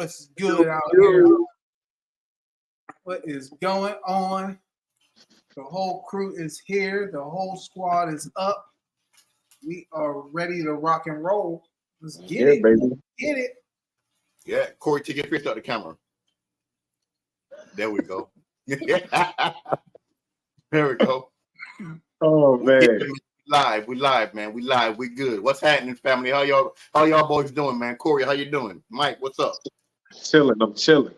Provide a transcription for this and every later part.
What's good out here? What is going on? The whole crew is here. The whole squad is up. We are ready to rock and roll. Let's get it, baby. Let's get it. Yeah, Corey, take your face out the camera. There we go. There we go. Oh man, We live, man. We live. We good. What's happening, family? How y'all boys doing, man? Corey, how you doing? Mike, what's up? chilling. I'm chilling.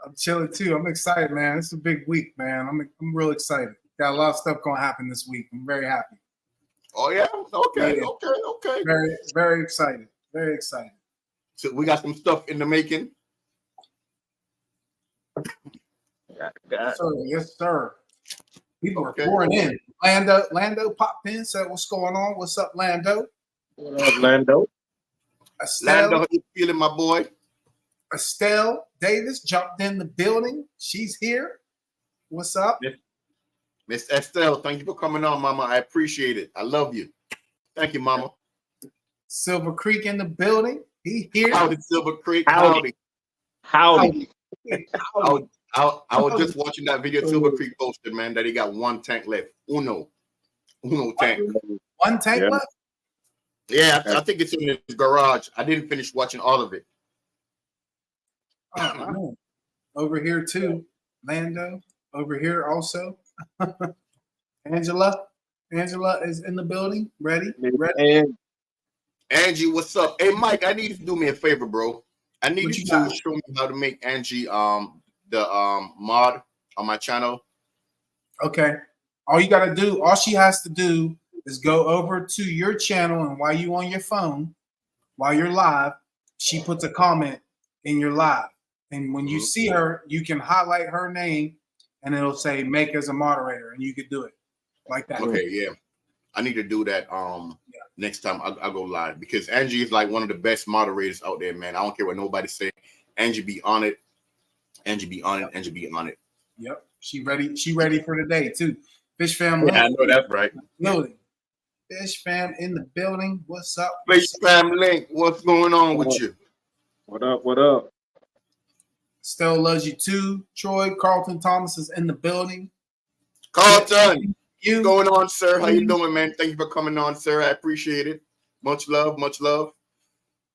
I'm chilling too. I'm excited, man. It's a big week, man. I'm real excited. Got a lot of stuff gonna happen this week. I'm very happy. Oh yeah. Okay. Yeah. Okay. Very, very excited. Very excited. So we got some stuff in the making. Yes, sir. People are pouring in. Lando popped in, said, "What's going on? What's up, Lando?" What up, Lando? Lando, how you feeling, my boy? Estelle Davis jumped in the building. She's here. What's up? Miss Estelle, thank you for coming on, Mama. I appreciate it. I love you. Thank you, Mama. Silver Creek in the building. He here. Howdy, Silver Creek. Howdy. I was just watching that video Silver Creek posted, man, that he got one tank left. Uno tank. One tank left? Yeah, I think it's in his garage. I didn't finish watching all of it. Oh, over here too, Lando. Over here also. Angela is in the building. Ready? And Angie, what's up? Hey, Mike, I need you to do me a favor, bro. I need you to got? show me how to make Angie the mod on my channel. Okay. All she has to do is go over to your channel, and while you on your phone, while you're live, she puts a comment in your live. And when you see her, you can highlight her name and it'll say make as a moderator, and you could do it like that. Okay, yeah. I need to do that next time I go live, because Angie is like one of the best moderators out there, man. I don't care what nobody say. Angie be on it. Angie be on it. Yep. She ready for the day too. Fish fam. Yeah, I know that's right. Building. Fish fam in the building. What's up? Fish fam Link, what's going on with you? what up? Stella loves you too. Troy Carlton Thomas is in the building. Carlton, what's going on, sir? How you doing, man? Thank you for coming on, sir. I appreciate it. Much love.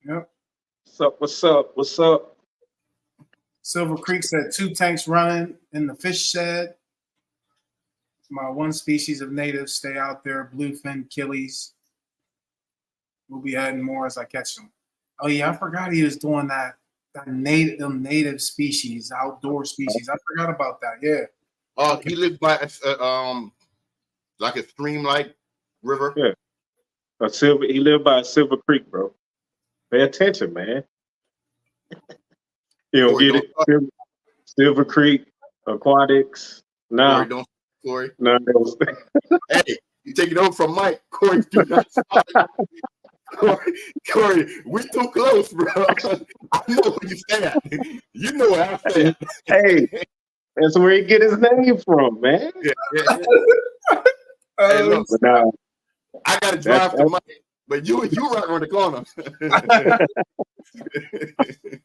Yep. What's up? Silver Creek said 2 tanks running in the fish shed. My one species of natives stay out there, bluefin killies. We'll be adding more as I catch them. Oh yeah, I forgot he was doing that native species, outdoor species. I forgot about that. Yeah. He lives by like a stream like river. Yeah. He lived by Silver Creek, bro. Pay attention, man. You don't get it. Silver Creek Aquatics. No. Corey. No. Hey, you take it over from Mike. Corey, do not stop. Corey, we too close, bro. I know where you stay at. You know where I stay at. Hey, that's where he get his name from, man. Yeah. Hey, look, I gotta drive to Mike, but you right on the corner.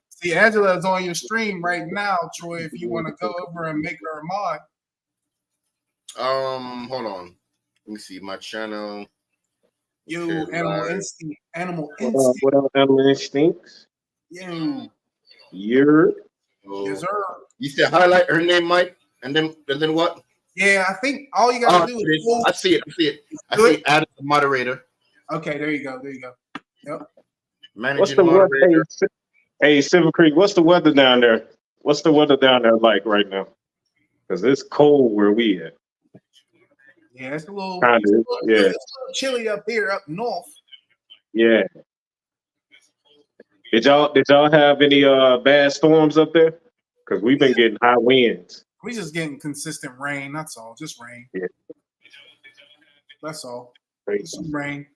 See, Angela's on your stream right now, Troy. If you want to go over and make her a mod. Hold on. Let me see my channel. Yo, Animal Instinct. What up, Animal Instincts? Yo. You're. Yes, sir. You said highlight her name, Mike, and then what? Yeah, I think all you gotta do is. I see it. I see add a moderator. Okay, there you go. Yep. What's the weather? Hey, Silver Creek, what's the weather down there? What's the weather down there like right now? Because it's cold where we at. Yeah, it's a little chilly up here up north. Yeah. Did y'all have any bad storms up there? Because we've been getting high winds. We just getting consistent rain. That's all. Just rain. Yeah. That's all. Some rain.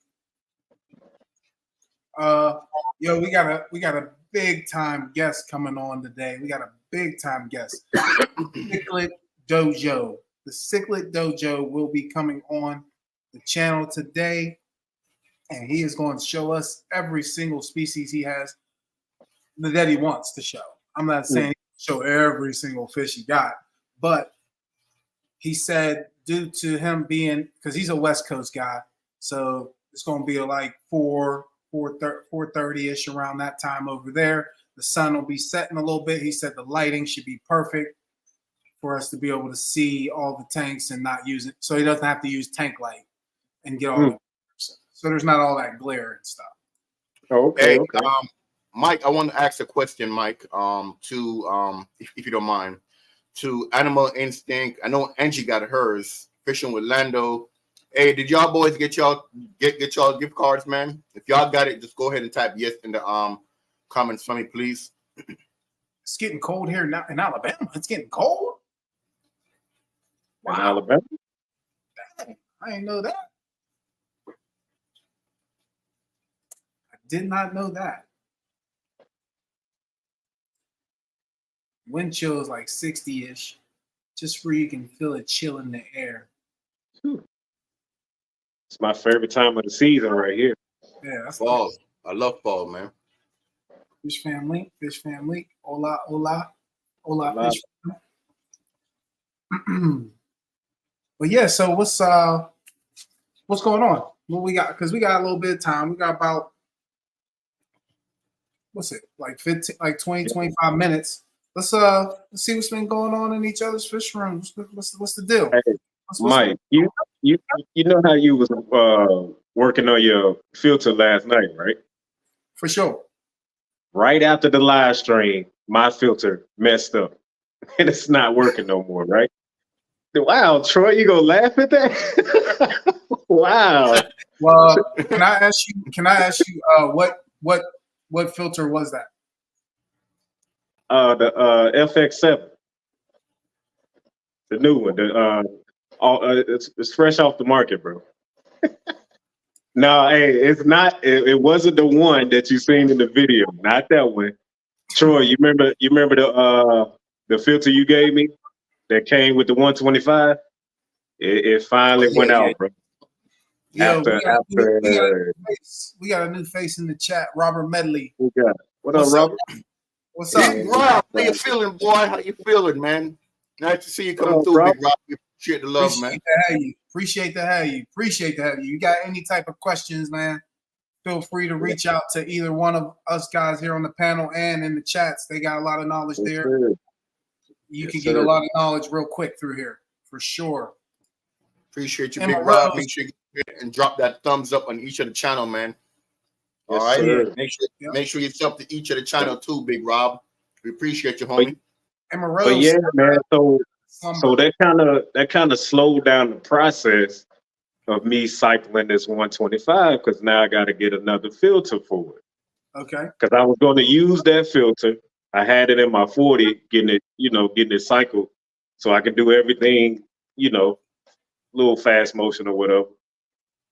Yo, we got a big time guest coming on today. We got a big time guest. Cichlid Dojo. The Cichlid Dojo will be coming on the channel today, and he is going to show us every single species he has that he wants to show. I'm not saying show every single fish he got, but he said due to him being, because he's a West Coast guy, so it's going to be like 4:30ish around that time over there. The sun will be setting a little bit. He said the lighting should be perfect for us to be able to see all the tanks and not use it, so he doesn't have to use tank light and get all the so there's not all that glare and stuff. Okay. Mike, I want to ask a question, Mike, to if you don't mind, to Animal Instinct. I know Angie got hers, Fishing with Lando. Hey, did y'all boys get y'all gift cards, man? If y'all got it, just go ahead and type yes in the comments for me, please. It's getting cold here now in Alabama. It's getting cold. Wow. In Alabama? Dang, I didn't know that. I did not know that. Wind chill is like 60-ish, just where you can feel it chill in the air. It's my favorite time of the season right here. Yeah, that's fall. Nice. I love fall, man. Fish family. Hola, hola, Hola. fish family. But yeah, so what's going on? What we got? Because we got a little bit of time. We got about like 20, 25 minutes. Let's see what's been going on in each other's fish rooms. What's the deal? Hey, Mike, you know how you was working on your filter last night, right? For sure. Right after the live stream, my filter messed up and it's not working no more, right? Wow, Troy, you gonna laugh at that? Wow. Well, can I ask you what filter was that? The FX7, the new one. It's fresh off the market, bro. No, hey, it's not. It wasn't the one that you seen in the video. Not that one. Troy, you remember the filter you gave me that came with the 125? It finally went out, bro. Yeah, we got a new face in the chat, Robert Medley. What up, Robert? What's up, Rob? How you feeling, boy? How you feeling, man? Nice to see you coming through, Big Rob. We appreciate the love, man. Appreciate to have you. You got any type of questions, man? Feel free to reach out to either one of us guys here on the panel and in the chats. They got a lot of knowledge there. You can get a lot of knowledge real quick through here, for sure. Appreciate you, Big Rob. Make sure you and drop that thumbs up on each of the channel, man. All right. Sir. Make sure you sub to each of the channel too, Big Rob. We appreciate you, homie. But yeah, man. So that kind of slowed down the process of me cycling this 125 because now I got to get another filter for it. Okay. Because I was going to use that filter. I had it in my 40, getting it cycled, so I can do everything, little fast motion or whatever.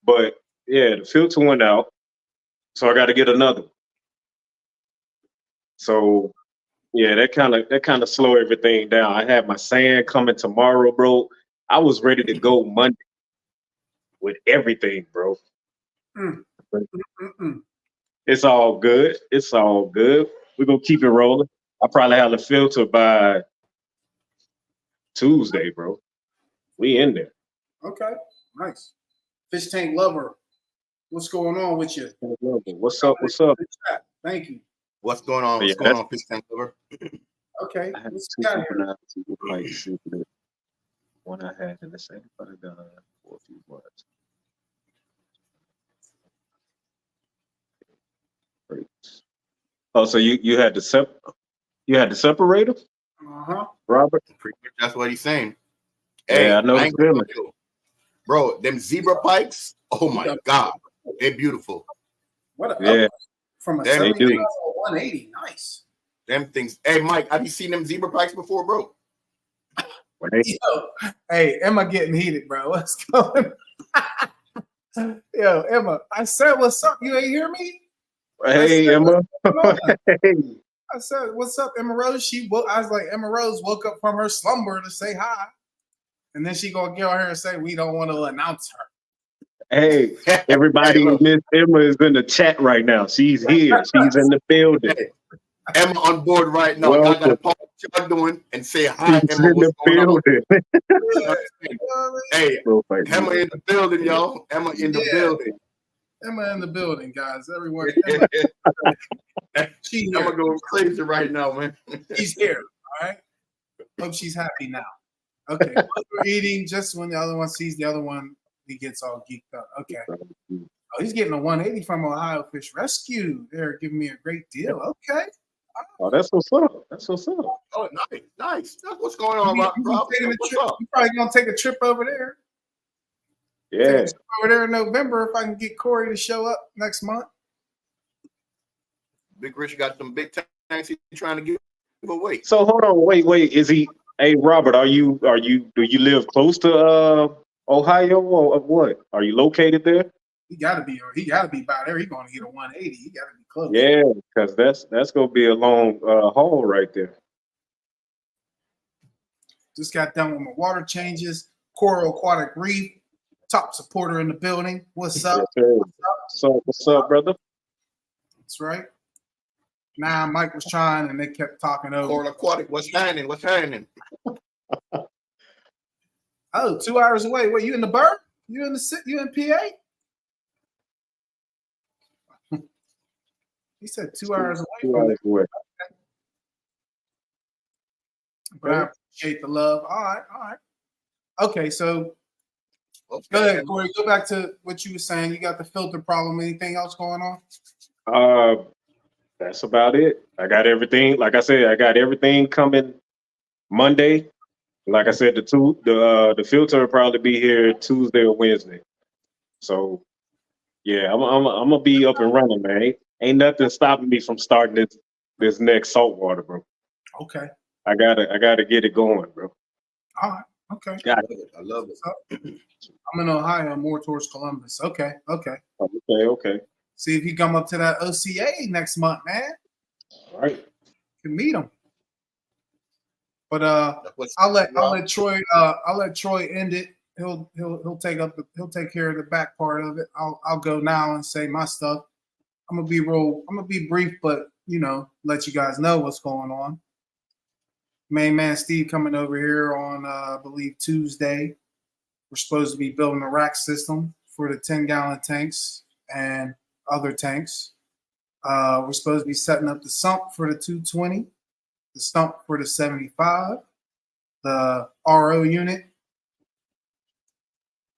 But yeah, the filter went out, so I got to get another one. So yeah, that kind of slowed everything down. I had my sand coming tomorrow, bro. I was ready to go Monday with everything, bro. It's all good. It's all good. We're gonna keep it rolling. I probably have the filter by Tuesday, bro. We in there. Okay, nice. Fish tank lover, what's going on with you? What's up? What's up? Thank you. What's going on? What's going on, fish tank lover? Okay. I had one I had in the same for a few months. Oh, so you had the separator? Robert? That's what he's saying. Yeah, hey, I know the feeling. Bro, them zebra pikes, oh my God. They're beautiful. What yeah. From a 70 to 180. Nice. Them things. Hey, Mike, have you seen them zebra pikes before, bro? Hey, Emma getting heated, bro. What's going on? Yo, Emma, I said, what's up? You ain't hear me? Hey, Emma. I said, what's up, Emma Rose? I was like, Emma Rose woke up from her slumber to say hi. And then she gonna get on here and say, we don't want to announce her. Hey, everybody, Miss Emma is in the chat right now. She's here. She's in the building. Emma on board right now. Y'all gotta pause what y'all doing and say hi, He's Emma. in the What's going on? building. Hey, Real quick, Emma in the building, y'all. Emma in the building. Emma in the building, guys. Everywhere. Emma She's here. going crazy right now, man. She's here. All right. Hope she's happy now. Okay. We're eating just when the other one sees the other one, he gets all geeked up. Okay. Oh, he's getting a 180 from Ohio Fish Rescue. They're giving me a great deal. Okay. Oh, that's what's up. That's what's up. Oh, nice. That's what's going on, Rob. What's up? You probably gonna take a trip over there. Yeah. Take a trip over there in November if I can get Corey to show up next month. Big Rich got some big tanks he's trying to give away. So hold on, wait. Is he? Hey, Robert, do you live close to Ohio or what? Are you located there? He gotta be by there. He's gonna get a 180. He gotta be close. Yeah, because that's gonna be a long haul right there. Just got done with my water changes. Coral Aquatic Reef, top supporter in the building. What's up? Yes, sir. What's up, brother? That's right. Now Mike was trying, and they kept talking over. Coral Aquatic, what's happening? Oh, 2 hours away. Wait, you in the Burb? You in PA? He said 2 hours away. 2 hours away. But I appreciate the love. All right. Okay, so go ahead, Corey. Go back to what you were saying. You got the filter problem. Anything else going on? That's about it. I got everything. Like I said, I got everything coming Monday. Like I said, the filter will probably be here Tuesday or Wednesday. So yeah, I'm gonna be up and running, man. Ain't nothing stopping me from starting this next saltwater, bro. Okay. I gotta get it going, bro. All right. Okay. Got it. I love it. I'm in Ohio, more towards Columbus. Okay. Okay. See if you come up to that OCA next month, man. All right. You can meet him. But I'll let Troy end it. He'll take care of the back part of it. I'll go now and say my stuff. I'm gonna be brief, but let you guys know what's going on. Main man Steve coming over here on I believe Tuesday. We're supposed to be building a rack system for the 10-gallon tanks and other tanks. We're supposed to be setting up the sump for the 220, the stump for the 75, the RO unit.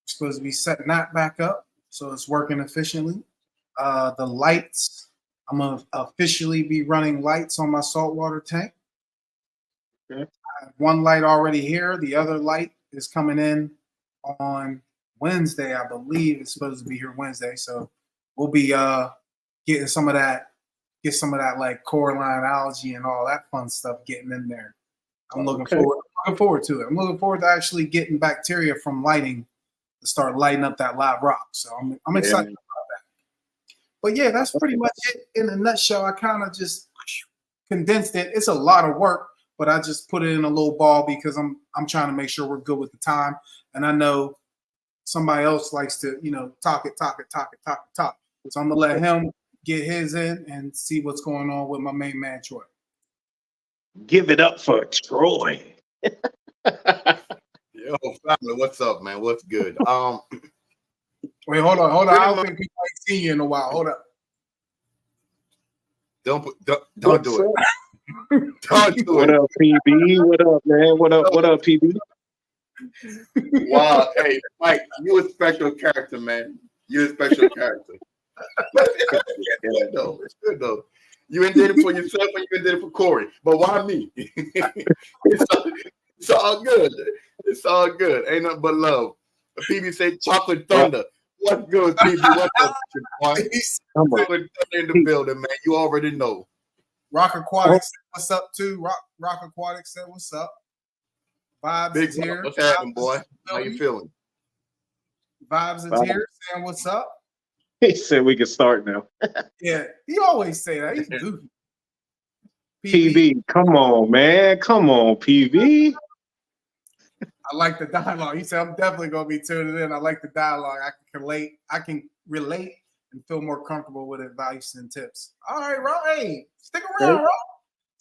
We're supposed to be setting that back up so it's working efficiently. The lights, I'm gonna officially be running lights on my saltwater tank. Okay. I have one light already here. The other light is coming in on Wednesday, I believe. It's supposed to be here Wednesday, so we'll be getting some of that like coralline algae and all that fun stuff getting in there. I'm looking forward to it. I'm looking forward to actually getting bacteria from lighting to start lighting up that live rock. So I'm excited about that. But yeah, that's pretty much it in a nutshell. I kind of just condensed it. It's a lot of work, but I just put it in a little ball because I'm trying to make sure we're good with the time. And I know somebody else likes to, talk it. So I'm gonna let him get his in and see what's going on with my main man Troy. Give it up for Troy. Yo, family, what's up, man? What's good? Wait, hold on. I don't think people ain't seen you in a while. Hold up. Don't do it. Don't do What up, PB? What up, man? What up, PB? Wow, hey, Mike, you a special character, man. You're a special character. It's good though. You ain't did it for yourself and you ain't did it for Corey. But why me? It's all good. It's all good. Ain't nothing but love. PB said chocolate thunder. What's good, PB? What's up, chocolate thunder in the building, man. You already know. Rock Aquatic said what's up too. Rock Aquatic said what's up. Vibes Big is here. What's happening, boy? How you feeling? Vibes is here saying what's up. He said we can start now. Yeah, he always say that. He's goofy. PB, come on, man. Come on, PB. I like the dialogue. He said, I'm definitely going to be tuning in. I like the dialogue. I can relate and feel more comfortable with advice and tips. All right, Rob. Hey, stick around, Rob.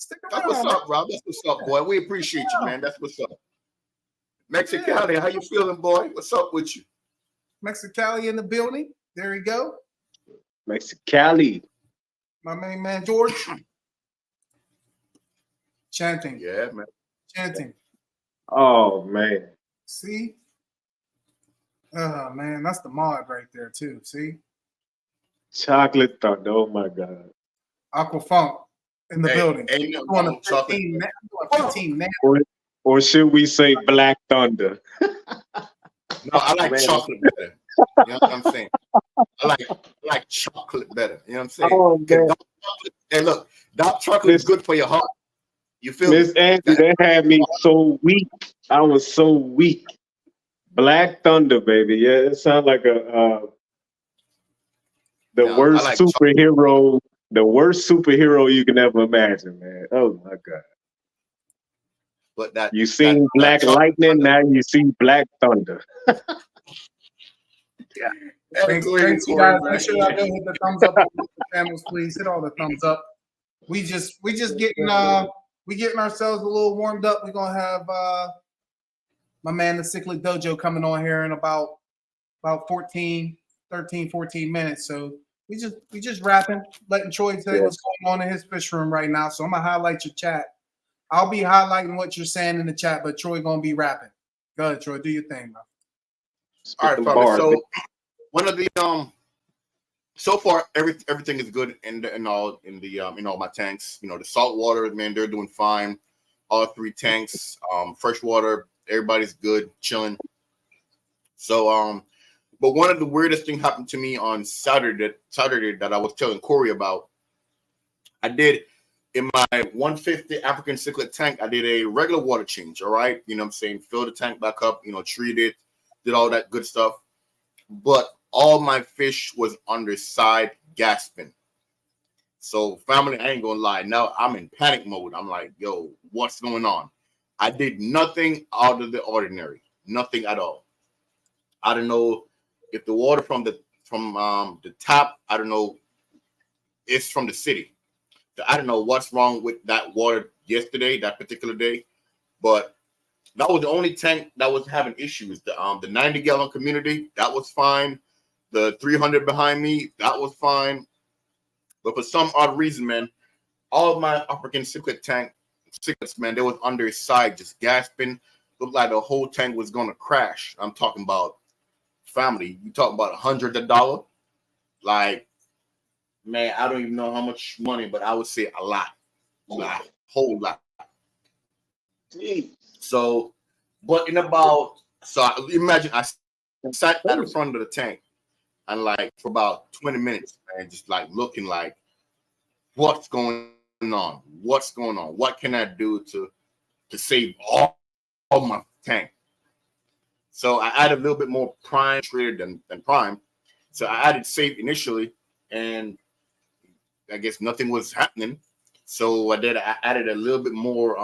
Stick That's what's around. up, Rob. That's what's up, boy. We appreciate you, man. That's what's up. Mexicali, how you feeling, boy? What's up with you? Mexicali in the building. There we go. Mexicali. My main man George. Chanting. Yeah, man. Chanting. Oh man. See? Oh man, that's the mod right there too. See? Chocolate Thunder. Oh my God. Aqua Funk in the building. Ain't nothing Doing wrong a with chocolate. 15 now. Doing 15 now. Or should we say Black Thunder? No, I like Man. chocolate better. You know what I'm saying? I like chocolate better. You know what I'm saying? Oh, 'Cause man. dark chocolate, hey, look, dark chocolate is good for your heart. You feel me? Miss Angie, that had me so weak. I was so weak. Black Thunder, baby. Yeah, it sounds like the No, worst I like superhero. The worst superhero you can ever imagine, man. Oh my God. But that You seen Black chocolate Lightning, thunder- now you see Black Thunder. Thanks, you guys. Make sure y'all go hit the thumbs up on the channels, please. Hit all the thumbs up. We just getting ourselves a little warmed up. We're gonna have my man the Cyclic Dojo coming on here in about 13, 14 minutes. So we just rapping, letting Troy tell you what's going on in his fish room right now. So I'm gonna highlight your chat. I'll be highlighting what you're saying in the chat, but Troy gonna be rapping. Go ahead, Troy. Do your thing, bro. All right, fellas. So one of the so far everything is good in all my tanks. You know, the salt water, man, they're doing fine. All three tanks, fresh water, everybody's good, chilling. So but one of the weirdest thing happened to me on Saturday that I was telling Corey about. I did in my 150 African cichlid tank, I did a regular water change. All right, you know what I'm saying, fill the tank back up, you know, treat it, did all that good stuff. But all my fish was underside gasping. So family, I ain't gonna lie. Now I'm in panic mode. I'm like, yo, what's going on? I did nothing out of the ordinary, nothing at all. I don't know if the water from the tap, I don't know, it's from the city. I don't know what's wrong with that water yesterday, that particular day, but that was the only tank that was having issues. The 90-gallon community, that was fine. The 300 behind me, that was fine. But for some odd reason, man, all of my African cichlids, man, they was under his side, just gasping. Looked like the whole tank was gonna crash. I'm talking about family. You talking about $100? Like, man, I don't even know how much money, but I would say a lot, whole lot. So, but imagine I sat at the front of the tank and like for about 20 minutes, man, just like looking like, what's going on? What's going on? What can I do to save all my tank? So I added a little bit more prime treated than prime. So I added safe initially, and I guess nothing was happening. So I added a little bit more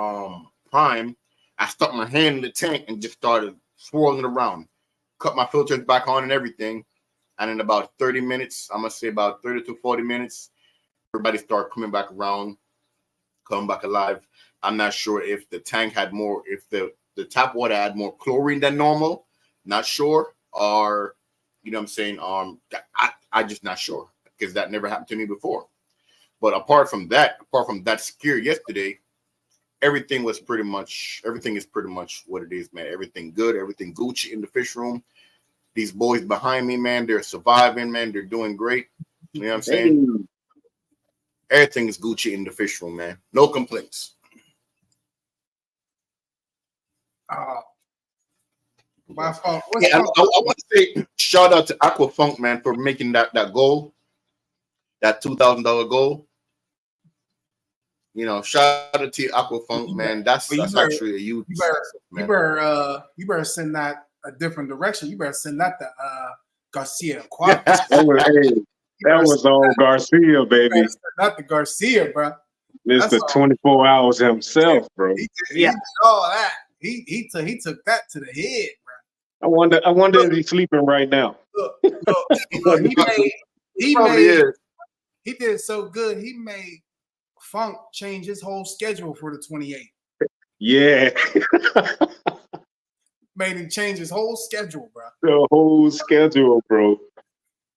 prime. I stuck my hand in the tank and just started swirling around. Cut my filters back on and everything. And in about 30 minutes, I'm going to say about 30 to 40 minutes, everybody started coming back around, coming back alive. I'm not sure if the tank had more, if the tap water had more chlorine than normal. Not sure. Or, you know what I'm saying? I just not sure because that never happened to me before. But apart from that scare yesterday, everything is pretty much what it is, man. Everything good, everything Gucci in the fish room. These boys behind me, man, they're surviving, man. They're doing great. You know what I'm saying? Everything is Gucci in the fish room, man. No complaints. My fault. Yeah, I want to say shout out to Aqua Funk, man, for making that goal, that $2,000 goal. You know, shout out to Aqua Funk, man. That's actually a huge. You better send that a different direction. You better send that to Garcia. That was on Garcia, baby. Not the Garcia, bro. Mr. 24 hours himself, bro. He did all that. He took that to the head, bro. I wonder if he's sleeping right now. Look, he did so good. He made Funk changed his whole schedule for the 28th. Yeah, Made him change his whole schedule, bro. the whole schedule, bro.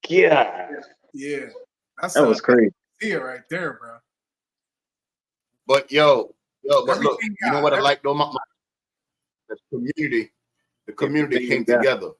Yeah, Yeah, that's that was crazy. here right there, bro. But but look, Everything you know got- what I like though, the community. The community Everything came got- together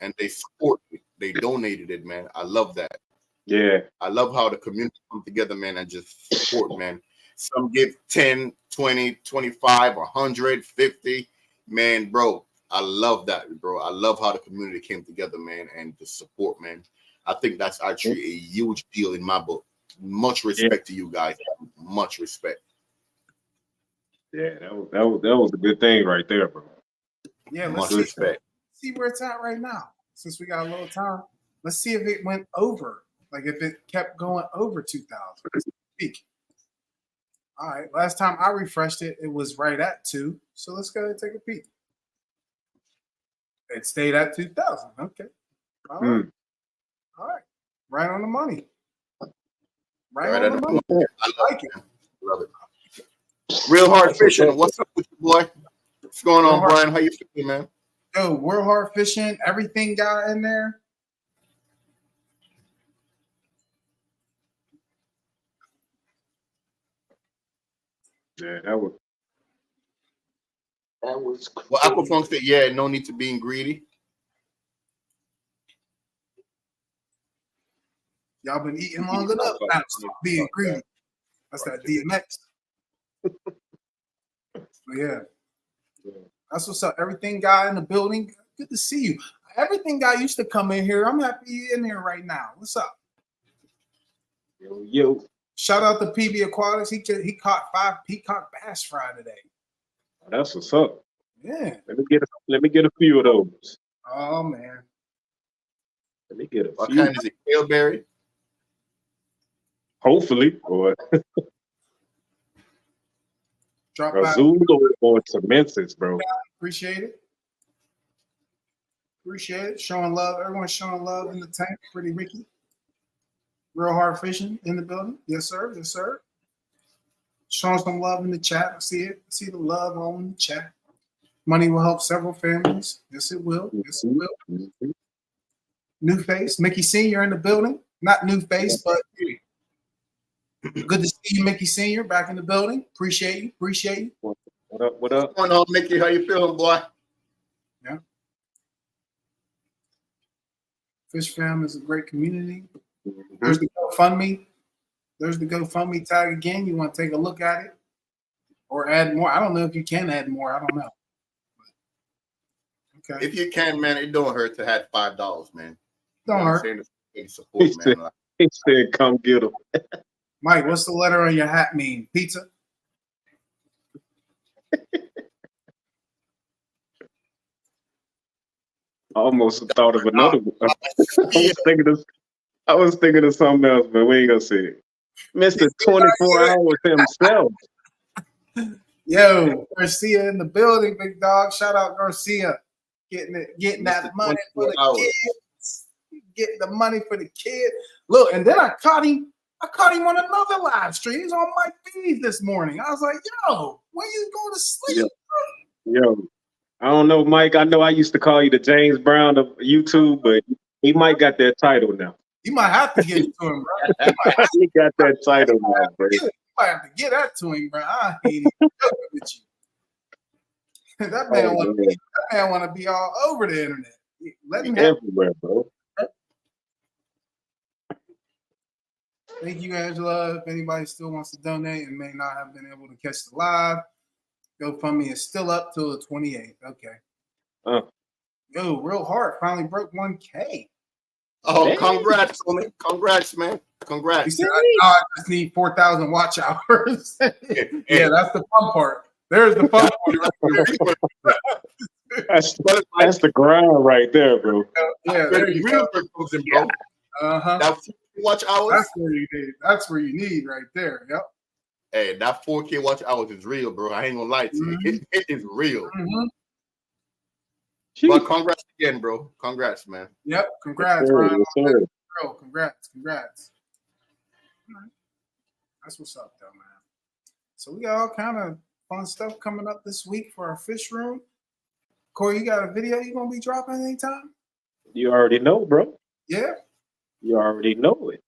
and they supported it. They donated it, man. I love that. Yeah, I love how the community come together, man, and just support, man. Some give 10, 20, 25, 100, 50. Man, bro, I love that, bro. I love how the community came together, man, and the support, man. I think that's actually a huge deal in my book. Much respect to you guys. Much respect. yeah, that was a good thing right there, bro. Yeah, let's Much see, respect. see where it's at right now. Since we got a little time, let's see if it went over. Like if it kept going over 2,000. Peak. All right. Last time I refreshed it, it was right at 2. So let's go and take a peek. It stayed at 2,000. Okay. All right. All right. Right on the money. Right on the money. I like it. love it. Real hard fishing. What's up with you, boy? What's going on, Real hard- Brian? How you feeling, man? Yo, we're hard fishing. Everything got in there. Yeah, that was Well, Aquafunk said, yeah, no need to being greedy. Y'all been eating long enough. Now stop being greedy. That's that DMX. But yeah. That's what's up. Everything guy in the building. Good to see you. Everything guy used to come in here. I'm happy you're in here right now. What's up? yo. Shout out to PB Aquatics. He caught 5 peacock bass fry today. That's what's up. Yeah. Let me get a few of those. Oh man. Let me get a What few. kind is it? Kaleberry? Hopefully, or Drop by. Azul or Temensis, bro. Appreciate it. Appreciate it. Showing love. Everyone's showing love in the tank. Pretty Ricky. Real hard fishing in the building. Yes, sir. Yes, sir. Showing some love in the chat. I see it. I see the love all in the chat. Money will help several families. Yes, it will. Yes, it will. Mhm. New face. Mickey Sr. in the building. Not new face, but good to see you, Mickey Sr. back in the building. Appreciate you. Appreciate you. What up? What up? What's going on, Mickey? How you feeling, boy? Fish Fam is a great community. There's the GoFundMe. There's the GoFundMe tag again. You want to take a look at it or add more? I don't know if you can add more. I don't know. Okay. If you can, man, it don't hurt to have $5, man. Don't You know what I'm hurt. saying? It's support, man. Like, He said, "Come get them." Mike, what's the letter on your hat mean? Pizza? I almost thought of another one. I was thinking of something else, but we ain't gonna say it. Mr. 24 Hours himself. Yo, Garcia in the building, big dog. Shout out Garcia. Getting that Mr. money for 24 the hours. kids. Getting the money for the kid. Look, and then I caught him on another live stream. He's on Mike B's this morning. I was like, yo, when you go to sleep? Yo, I don't know, Mike. I know I used to call you the James Brown of YouTube, but he might got that title now. You might have to get it to him, bro. He got that title now, bro. You might have to get that to him, bro. I ain't even joking with you. That man want to be all over the internet. Let him have. Everywhere, bro. Thank you, Angela. If anybody still wants to donate and may not have been able to catch the live, GoFundMe is still up till the 28th. Okay. Yo, Real Heart finally broke 1K. oh, Hey. congrats, homie. Congrats, man. You Congrats. said, I just need 4,000 watch hours. Yeah, that's the fun part. There's the fun part. That's the grind right there, bro. Yeah, there you go. Bro. Uh-huh. That 4K watch hours. That's where you need. That's where you need right there. Yep. Hey, that 4K watch hours is real, bro. I ain't gonna lie to you. It is real. Mm-hmm. But congrats again, bro. Congrats, man. Yep. Congrats, Sir, Ryan. yes, sir. Bro, congrats. Congrats. All right. That's what's up, though, man. So we got all kind of fun stuff coming up this week for our fish room. Corey, you got a video you gonna be dropping anytime? You already know, bro. Yeah. You already know it.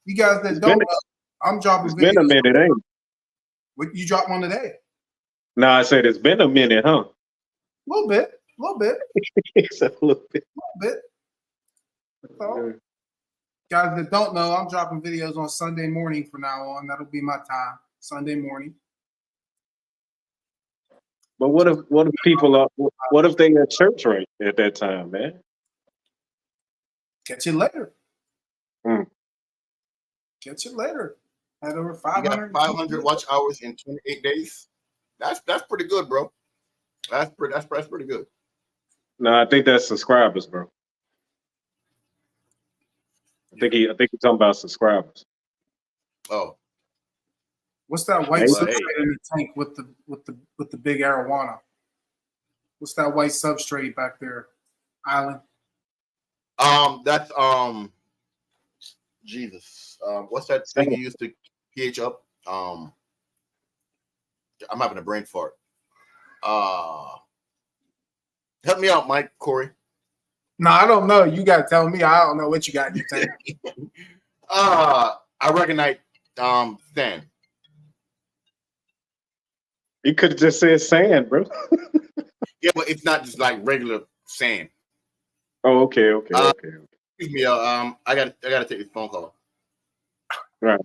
You guys that It's don't been- know, I'm dropping It's videos. been a minute, ain't it? You dropped one today. No, I said it's been a minute, huh? A little bit. It's a little bit. So, guys that don't know, I'm dropping videos on Sunday morning from now on. That'll be my time, Sunday morning. But what if people are? What if they at church right at that time, man? Catch you later. Hmm. Catch you later. Had over You 500. got 500 watch hours in 28 days. That's pretty good, bro. That's pretty good. No, I think that's subscribers, bro. I think he's talking about subscribers. Oh, What's that white Hey. substrate in the tank with the big arowana? What's that white substrate back there, Island? that's Jesus. What's that thing you used to pH up? I'm having a brain fart. Help me out, Mike, Corey. No, I don't know. You gotta tell me. I don't know what you got in your tank. I recognize Stan. You could have just said sand, bro. Yeah, but it's not just like regular sand. Oh, okay. Excuse me, I gotta take this phone call. Right.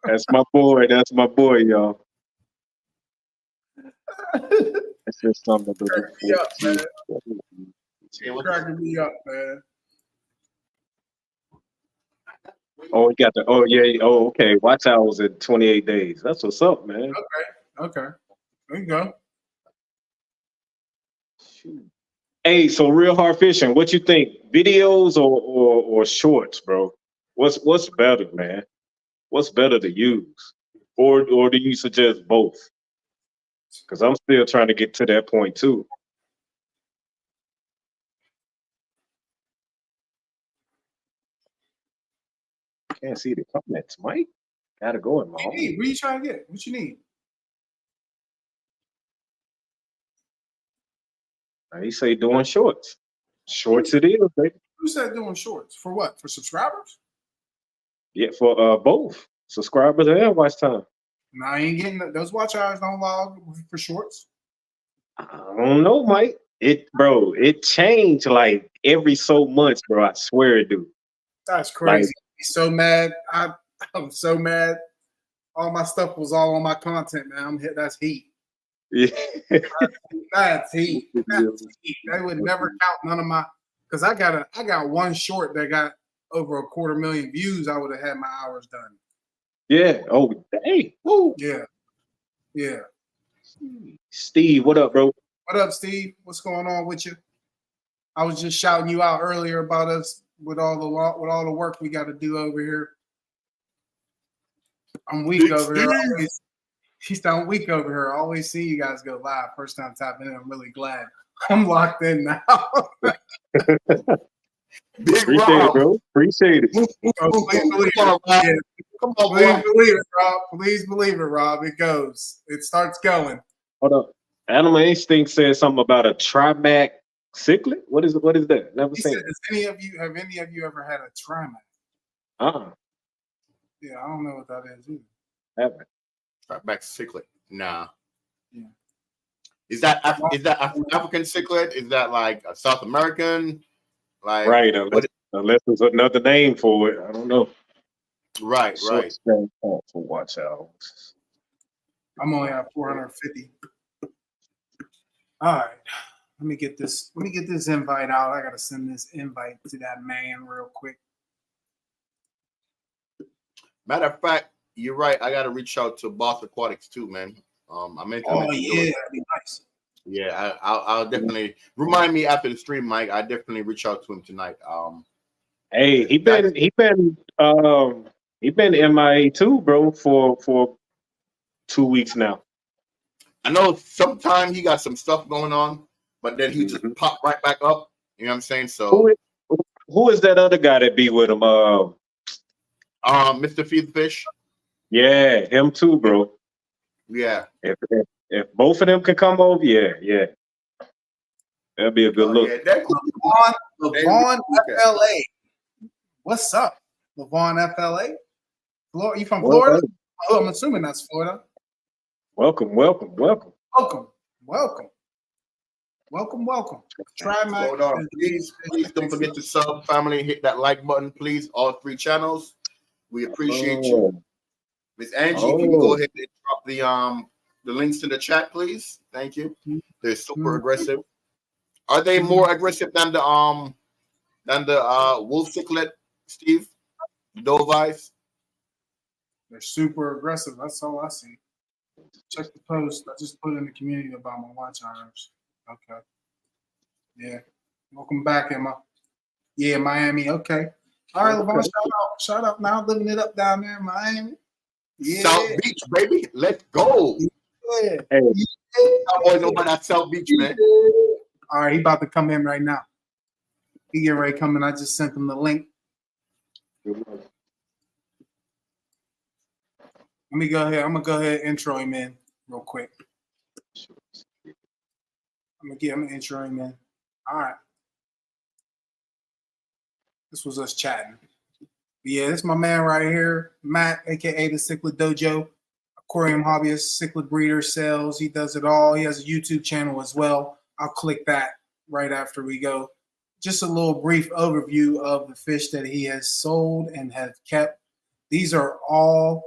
That's my boy, y'all. That's just something to Cracking me up, man. Yeah, Cracking me up, man. Oh, he got the. Oh, yeah. Oh, okay. Watch hours in 28 days. That's what's up, man. Okay. There you go. Shoot. Hey, so Real Hard Fishing, what you think? Videos or shorts, bro? What's better, man? What's better to use? Or do you suggest both? Because I'm still trying to get to that point too. Can't see the comments, Mike. Gotta go in my What you need? What are you trying to get? What you need? He say doing shorts. Shorts it is, baby. Who said doing shorts? For what? For subscribers? Yeah, for both subscribers and watch time. No, I ain't getting those watch hours don't log for shorts. I don't know, Mike. It changed like every so months, bro. I swear it do. That's crazy. He's so mad. I'm so mad. All my stuff was all on my content, man. I'm hit. That's heat. Yeah. That's heat. That's heat. They would never count none of my because I got one short that got over 250,000 views. I would have had my hours done. Yeah. Oh, dang. Woo. Yeah. Steve, what up, bro? What up, Steve? What's going on with you? I was just shouting you out earlier about us with all the work we got to do over here. I'm weak Big over here. Steve. He's down weak over here. I always see you guys go live. First time tapping in. I'm really glad. I'm locked in now. Big Appreciate it, Rob. bro. Appreciate it. Oh, please believe Come on, it. Rob. Yeah. Come on, Please boy. believe it, Rob. Please believe it, Rob. It goes. It starts going. Hold up. Animal Instinct said something about a Trimac cichlid. What is that? Never He seen said, it. have any of you ever had a Trimac? Yeah, I don't know what that is either. Haven't. Right back cichlid. Nah. Yeah. Is that African cichlid? Is that like a South American? Like Right. Unless there's another name for it. I don't know. right. Short span for watch hours. I'm only at 450. All right. Let me get this invite out. I gotta send this invite to that man real quick. Matter of fact, you're right. I got to reach out to Boss Aquatics too, man. I meant to. Oh do yeah, it. that'd be nice. Yeah. I'll definitely remind me after the stream, Mike. I definitely reach out to him tonight. Hey, he been MIA too, bro, for 2 weeks now. I know sometime he got some stuff going on, but then he just popped right back up. You know what I'm saying? So Who is that other guy that be with him? Mr. Feed Fish. Yeah, him too, bro. Yeah. If both of them can come over, yeah. That'd be a good look. Yeah, that could be LeVon Okay. FLA. What's up, LeVon FLA? You from Well, Florida? Oh, I'm assuming that's Florida. welcome. Welcome. Try my. Hold on. Please don't forget to sub, family. Hit that like button, please. All 3 channels. We appreciate you. Miss Angie, can you go ahead and drop the links to the chat, please? Thank you. They're super aggressive. Are they more aggressive than the wolf ciclet, Steve? Dovice? They're super aggressive. That's all I see. Check the post. I just put in the community about my watch hours. Okay. Yeah. Welcome back, Emma. Yeah, Miami. Okay. All right, LeVon, shout out now, living it up down there in Miami. Yeah. South Beach, baby. Let's go. Yeah. Hey. Cowboys know about that South Beach, man. All right, he about to come in right now. He getting ready to come in. I just sent him the link. Let me go ahead. I'm gonna go ahead and intro him in real quick. I'm gonna intro him in. All right. This was us chatting. Yeah, this is my man right here, Matt, aka the Cichlid Dojo, aquarium hobbyist, cichlid breeder, sales. He does it all. He has a YouTube channel as well. I'll click that right after we go. Just a little brief overview of the fish that he has sold and has kept. These are all,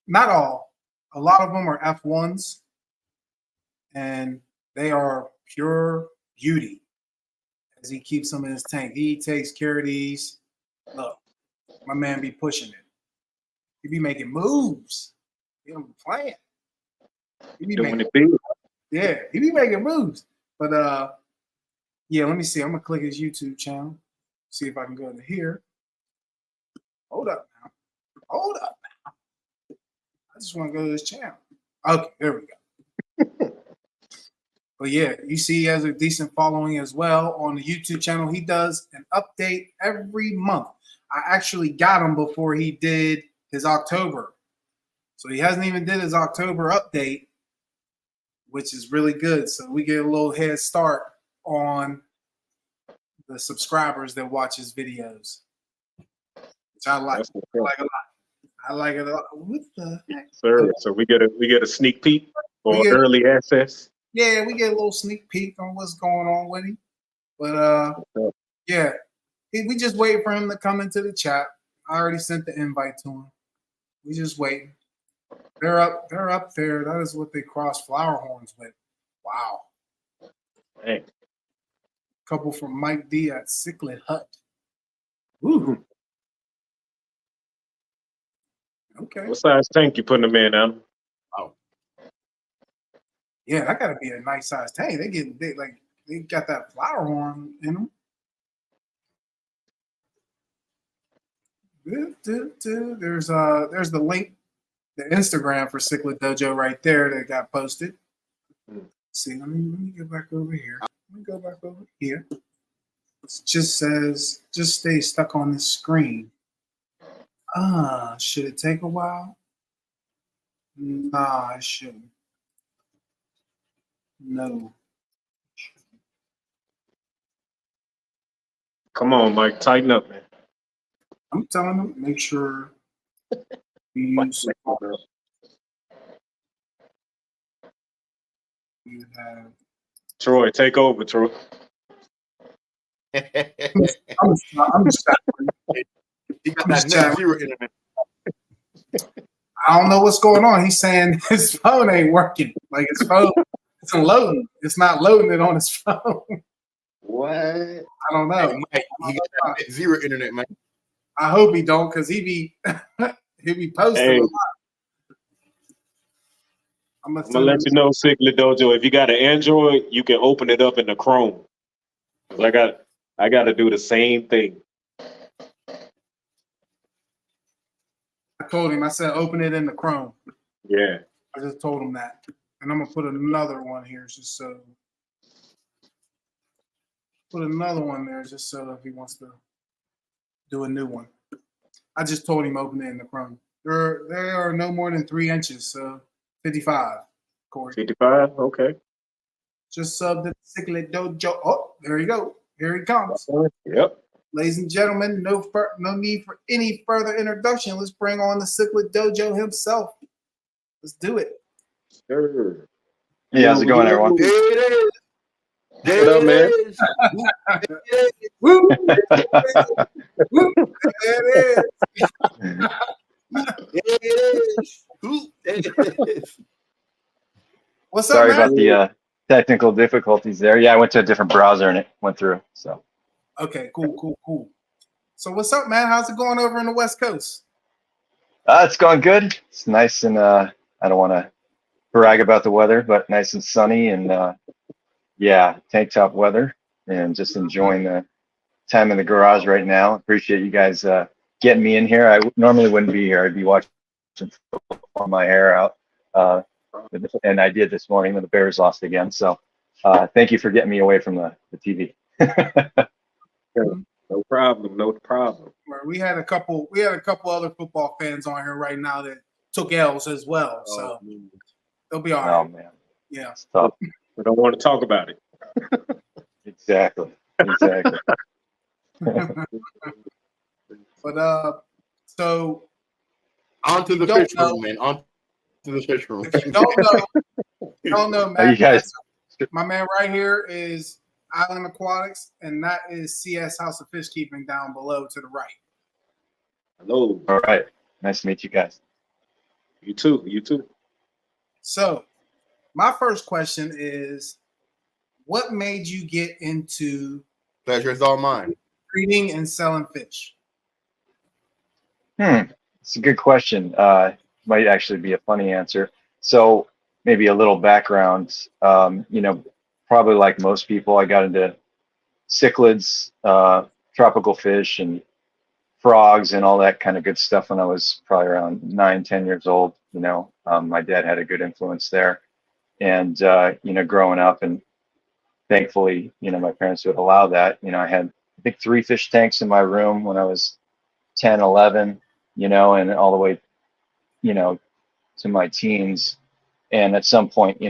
not all, a lot of them are F1s, and they are pure beauty as he keeps them in his tank. He takes care of these. Look, my man be pushing it. He be making moves. He don't be playing. He be Doing making, it big. yeah, he be making moves. But yeah, let me see. I'm gonna click his YouTube channel. See if I can go to here. Hold up now. I just want to go to his channel. Okay, there we go. But yeah, you see he has a decent following as well on the YouTube channel. He does an update every month. I actually got him before he did his October. So he hasn't even did his October update, which is really good. So we get a little head start on the subscribers that watch his videos, which I like. I like a lot. I like it a lot. What the heck? Sir, so we get a sneak peek or We get- early access. Yeah, we get a little sneak peek on what's going on with him. But yeah, we just wait for him to come into the chat. I already sent the invite to him. We just waiting. They're up there. That is what they cross flower horns with. Wow. Hey. Couple from Mike D at Cichlid Hut. Ooh. Okay. What size tank you putting them in, Adam? Yeah, that gotta be a nice size tank. They getting big, like they got that flower horn in them. There's the link, the Instagram for Cichlid Dojo right there that got posted. See, let me get back over here. Let me go back over here. It just says, just stay stuck on this screen. Should it take a while? Nah, it shouldn't. No. Come on, Mike, tighten up, man. I'm telling them, make sure you use you have. Troy, take over, Troy. I'm just He got that net zero internet. I don't know what's going on. He's saying his phone ain't working. Like his phone isn't loading. It's not loading it on his phone. What? I don't know. Hey, Mike, he got that net zero internet, man. I hope he don't, because he be posting Hey. a lot. I'm I'm gonna let you know, Cichlid Dojo. If you got an Android, you can open it up in the Chrome. I got to do the same thing. I told him. I said, open it in the Chrome. Yeah. I just told him that, and I'm gonna put another one here just so. Put another one there just so if he wants to do a new one. I just told him open it in the Chrome. There are no more than 3 inches, so 55. Corey. 55. Okay. Just subbed the Ciclet Dojo. Oh, there you go. Here he comes. Yep. Ladies and gentlemen, no need for any further introduction. Let's bring on the Ciclet Dojo himself. Let's do it. Sure. Hey, how's it going, everyone? There it is. There What up, man? it is. Woo! Woo! There it is. There it is. Ooh, there it is. What's up, Sorry man? about the technical difficulties there. Yeah, I went to a different browser and it went through. So Okay, cool. So what's up, man? How's it going over in the West Coast? it's going good. It's nice and I don't want to brag about the weather, but nice and sunny and yeah, tank top weather and just enjoying the time in the garage right now. Appreciate you guys getting me in here. I normally wouldn't be here. I'd be watching football, my hair out. And I did this morning when the Bears lost again. So thank you for getting me away from the TV. No problem. No problem. We had a couple other football fans on here right now that took L's as well. So they'll be all right. Oh man, Yeah. it's tough. We don't want to talk about it. Exactly. But so On to the Don't fish know. room, man. On to the fish room. don't know, Are man. you guys? My man right here is Island Aquatics, and that is CS House of Fish Keeping down below to the right. Hello. All right. Nice to meet you guys. You too. You too. So, my first question is, what made you get into Pleasure is all mine. breeding and selling fish? It's a good question. Might actually be a funny answer. So maybe a little background. Probably like most people, I got into cichlids, tropical fish, and frogs, and all that kind of good stuff when I was probably around 9, 10 years old. My dad had a good influence there, and growing up, and thankfully, my parents would allow that. I had, I think, 3 fish tanks in my room when I was 10, 11, and all the way, to my teens. And at some point,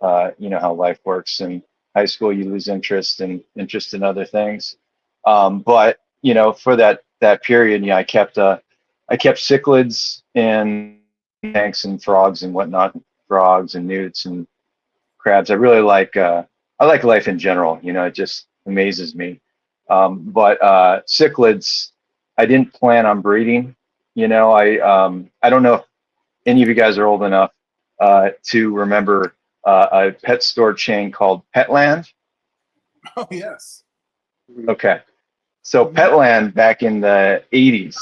how life works. In high school, you lose interest in other things. But for that period, I kept cichlids and tanks and frogs and whatnot, frogs and newts and crabs. I really like life in general. It just amazes me. But cichlids, I didn't plan on breeding. I don't know if any of you guys are old enough to remember a pet store chain called Petland. Oh, yes. Okay. So Petland back in the 80s,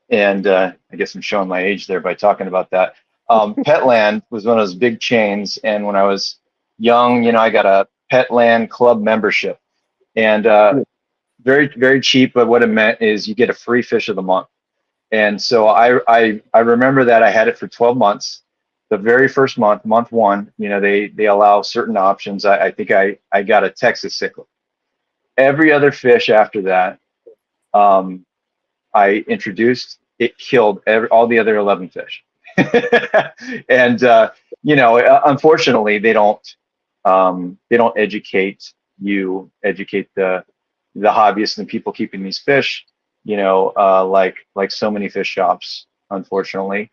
and I guess I'm showing my age there by talking about that. Petland was one of those big chains, and when I was young, I got a Petland club membership, and very, very cheap, but what it meant is you get a free fish of the month. And so I remember that I had it for 12 months. The very first month 1, they allow certain options. I think I got a Texas cichlid. Every other fish after that, I introduced, it killed all the other 11 fish. And unfortunately, they don't educate the hobbyists and people keeping these fish, like so many fish shops, unfortunately,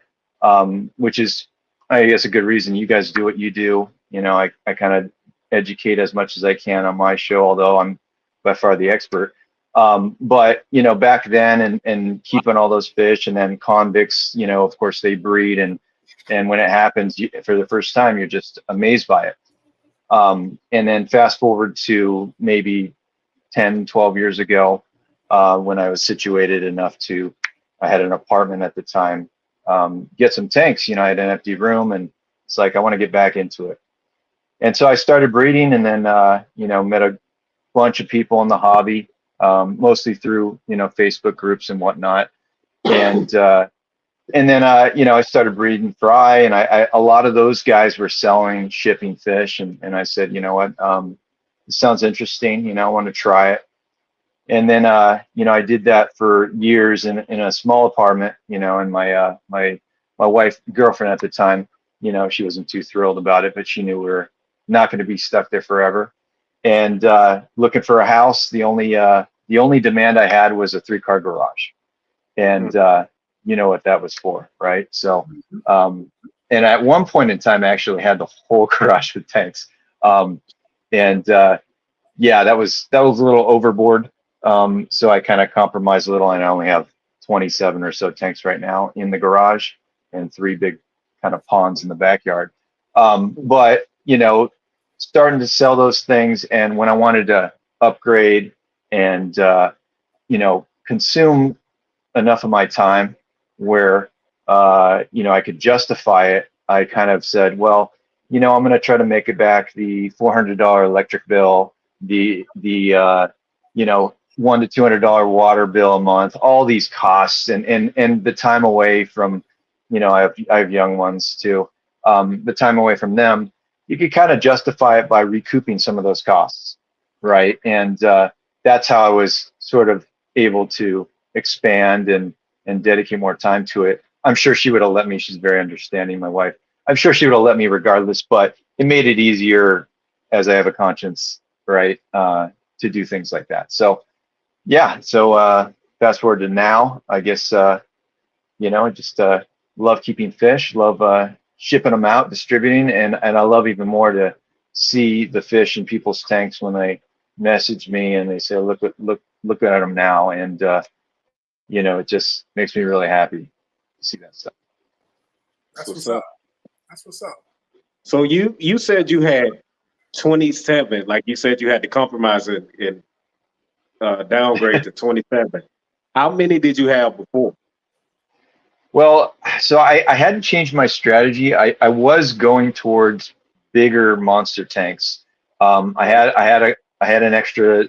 which is, I guess, a good reason you guys do what you do. I kind of educate as much as I can on my show, although I'm by far the expert. But back then, and keeping all those fish, and then convicts, of course they breed, and when it happens for the first time, you're just amazed by it. And then fast forward to maybe 10, 12 years ago, when I was situated enough to, I had an apartment at the time, get some tanks. I had an empty room, and it's like, I want to get back into it. And so I started breeding, and then, met a bunch of people in the hobby, mostly through, Facebook groups and whatnot. And then, I started breeding fry, and a lot of those guys were selling, shipping fish. And I said, you know what, this sounds interesting. I want to try it. And then, you know, I did that for years in a small apartment, you know, and my wife, girlfriend at the time, you know, she wasn't too thrilled about it, but she knew we were not going to be stuck there forever. And looking for a house, the only demand I had was a 3-car garage. And you know what that was for, right? So, and at one point in time, I actually had the whole garage with tanks. Yeah, that was a little overboard. So I kind of compromised a little, and I only have 27 or so tanks right now in the garage and 3 big kind of ponds in the backyard. But you know, starting to sell those things, and when I wanted to upgrade and you know, consume enough of my time where you know, I could justify it, I kind of said, well, you know, I'm going to try to make it back the $400 electric bill, the you know, $100 to $200 water bill a month, all these costs, and the time away from, you know, I have young ones too. The time away from them, you could kind of justify it by recouping some of those costs, right? And that's how I was sort of able to expand and dedicate more time to it. I'm sure she would have let me. She's very understanding, my wife. I'm sure she would have let me regardless, but it made it easier as I have a conscience, right, to do things like that. So yeah, so fast forward to now, I guess, you know, just love keeping fish, love shipping them out, distributing, and I love even more to see the fish in people's tanks when they message me and they say, look at them now, and you know, it just makes me really happy to see that stuff. That's what's up. That's what's up. So you said you had 27, like you said you had to compromise and downgrade to 27. How many did you have before? Well, so I hadn't changed my strategy. I was going towards bigger monster tanks. I had an extra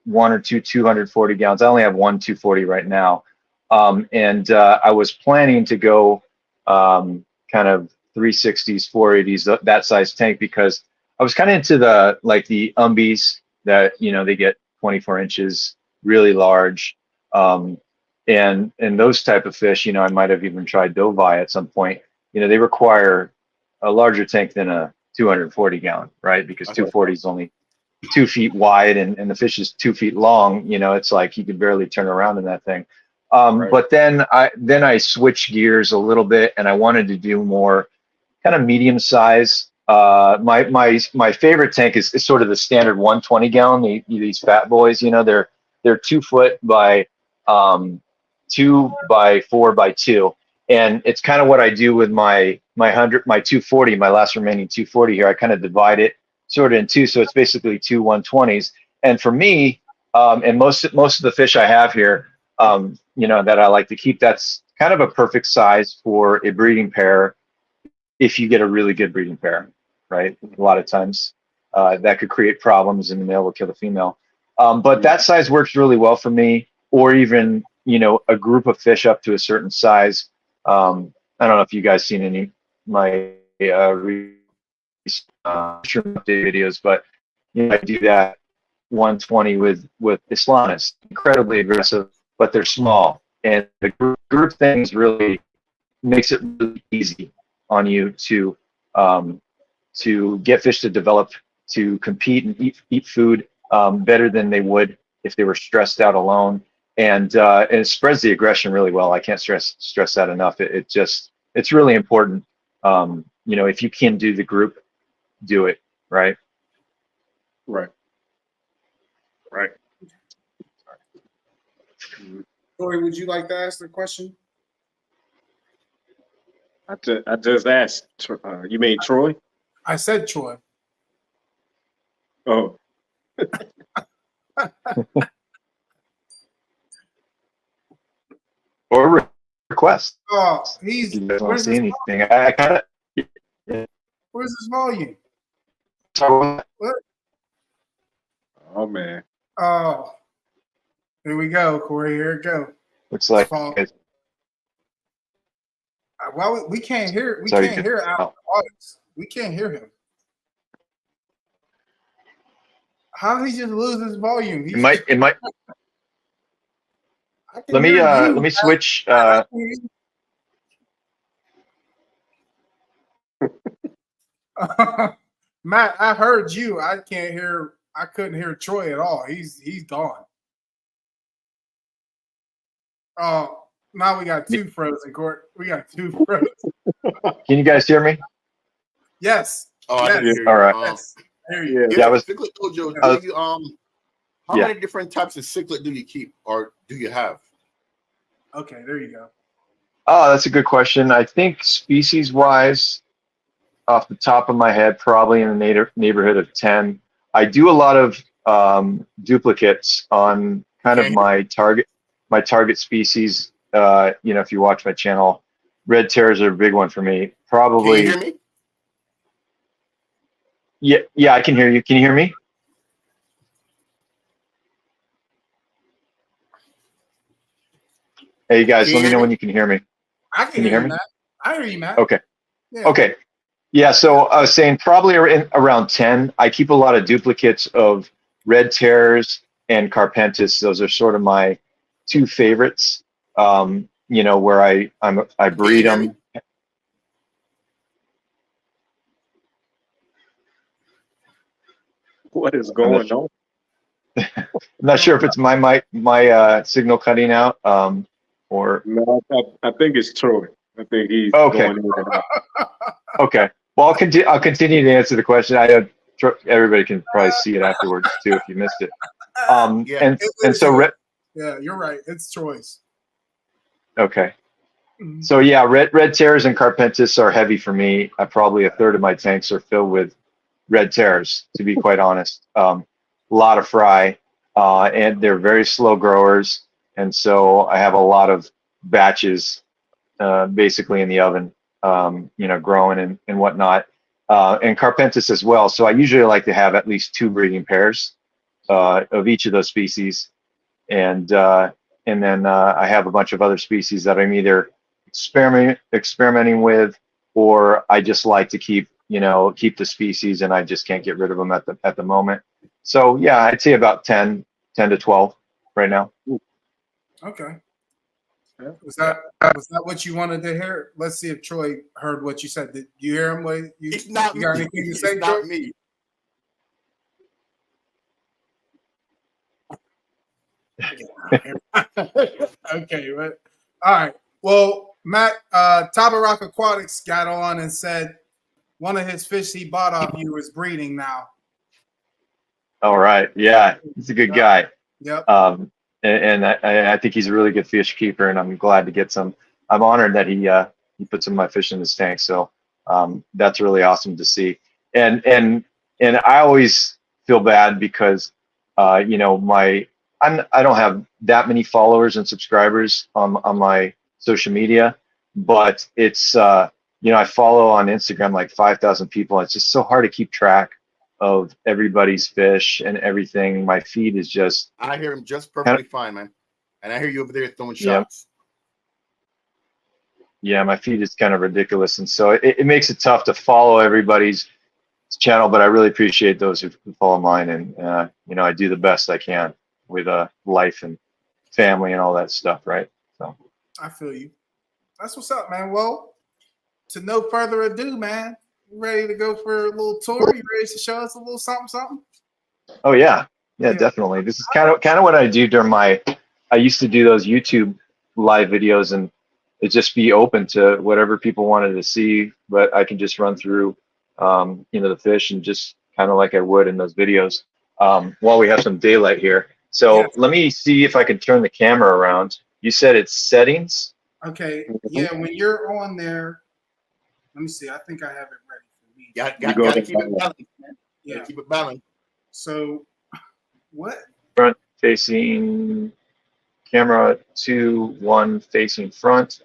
1 or 2 240 gallons. I only have 1 240 right now. And I was planning to go kind of 360s, 480s, that size tank, because I was kind of into the umbies that, you know, they get 24 inches, really large. And those type of fish, you know, I might have even tried Dovai at some point. You know, they require a larger tank than a 240 gallon, right? Because 240 is only 2 feet wide and the fish is 2 feet long. You know, it's like you could barely turn around in that thing. Right. But then I switched gears a little bit, and I wanted to do more kind of medium size. My favorite tank is sort of the standard 120 gallon. These fat boys, you know, they're 2 foot by 2 by 4 by 2, and it's kind of what I do with my 240, my last remaining 240 here. I kind of divide it sort of in 2, so it's basically 2 120s. And for me, and most of the fish I have here, you know, that I like to keep, that's kind of a perfect size for a breeding pair. If you get a really good breeding pair, right? A lot of times that could create problems, and the male will kill the female. But that size works really well for me, or even, you know, a group of fish up to a certain size. I don't know if you guys seen any my shrimp update videos, but you know, I do that 120 with Islamists, incredibly aggressive, but they're small, and the group things really makes it really easy on you to get fish to develop, to compete and eat food better than they would if they were stressed out alone. And it spreads the aggression really well. I can't stress that enough. It's really important. You know, if you can do the group, do it, right? Right. Corey, would you like to ask the question? I just asked. You mean Troy? I said Troy. Oh, Or request. Oh, If you guys want to where's see his, anything, I kind of. where's his volume? oh man. Oh, here we go, Corey. Here it go. Looks like Well, we can't hear. We Sorry, can't hear our audience. We can't hear him. How did he just lose his volume? It might. I can Let me hear you. let me switch. I can hear you. Matt, I heard you. I can't hear. I couldn't hear Troy at all. He's gone. Oh, now we got two frozen, Court. We got two frozen. Can you guys hear me? Yes. Oh, I yes. didn't hear you. All right. Yes. There you go. Yeah, I was- Cichlid Dojo, I was- do you, how Yeah. many different types of cichlid do you keep or do you have? Okay, there you go. Oh, that's a good question. I think species-wise, off the top of my head, probably in the neighborhood of 10. I do a lot of duplicates on kind of Okay. my target species. You know, if you watch my channel, red terrors are a big one for me. Can Probably. you hear me? Yeah, I can hear you. Can you hear me? Hey, you guys, Can you let me hear know me? when you can hear me. I can Can you hear hear you, me? Matt. I hear you, Matt. Okay. Yeah. Okay. Yeah, so I was saying probably around 10. I keep a lot of duplicates of red terrors and Carpentis. Those are sort of my two favorites. You know, where I breed hear me? them. What is going on? I'm not sure if it's my signal cutting out or No, I think it's Troy. I think he's Okay. going in and out. okay. Well, I'll continue to answer the question. Everybody can probably see it afterwards too if you missed it. Yeah. And so red. Yeah, you're right. It's choice. Okay. Mhm. So yeah, red terrors and Carpentis are heavy for me. Probably a third of my tanks are filled with red terrors, to be quite honest. A lot of fry, and they're very slow growers, and so I have a lot of batches, basically in the oven, you know, growing and whatnot, and Carpentis as well. So I usually like to have at least 2 breeding pairs of each of those species, and then I have a bunch of other species that I'm either experimenting with, or I just like to keep the species, and I just can't get rid of them at the moment. So yeah, I'd say about 10 to 12 right now. Okay. Was that what you wanted to hear? Let's see if Troy heard what you said. Did you hear him? It's not you got me. anything to It's say, not Troy? me. Okay, right. All right. Well, Matt, Tabarak Aquatics got on and said one of his fish he bought off you is breeding now. All right, yeah, he's a good guy. Yep. And I think he's a really good fish keeper, and I'm glad to get some. I'm honored that he put some of my fish in his tank. So that's really awesome to see. And I always feel bad because you know, I don't have that many followers and subscribers on my social media, but it's you know, I follow on Instagram like 5,000 people. It's just so hard to keep track of everybody's fish and everything. My feed is just I hear him just perfectly fine, man. And I hear you over there throwing Yeah. shots. yeah, my feed is kind of ridiculous, and so it makes it tough to follow everybody's channel. But I really appreciate those who follow mine, and you know, I do the best I can with life and family and all that stuff, right? So I feel you. That's what's up, man. Well, to no further ado, man, you ready to go for a little tour? You ready to show us a little something? oh yeah, Yeah. definitely. This is kind of what I do during I used to do those YouTube live videos, and it just be open to whatever people wanted to see, but I can just run through you know, the fish, and just kind of like I would in those videos, while we have some daylight here. So Yes. let me see if I can turn the camera around. You said it's settings. Okay. Yeah, when you're on there, let me see. I think I have it ready for me. Gotta keep it balanced, man. Yeah. Gotta keep it balanced. So what? Front facing, camera 2, 1 facing front,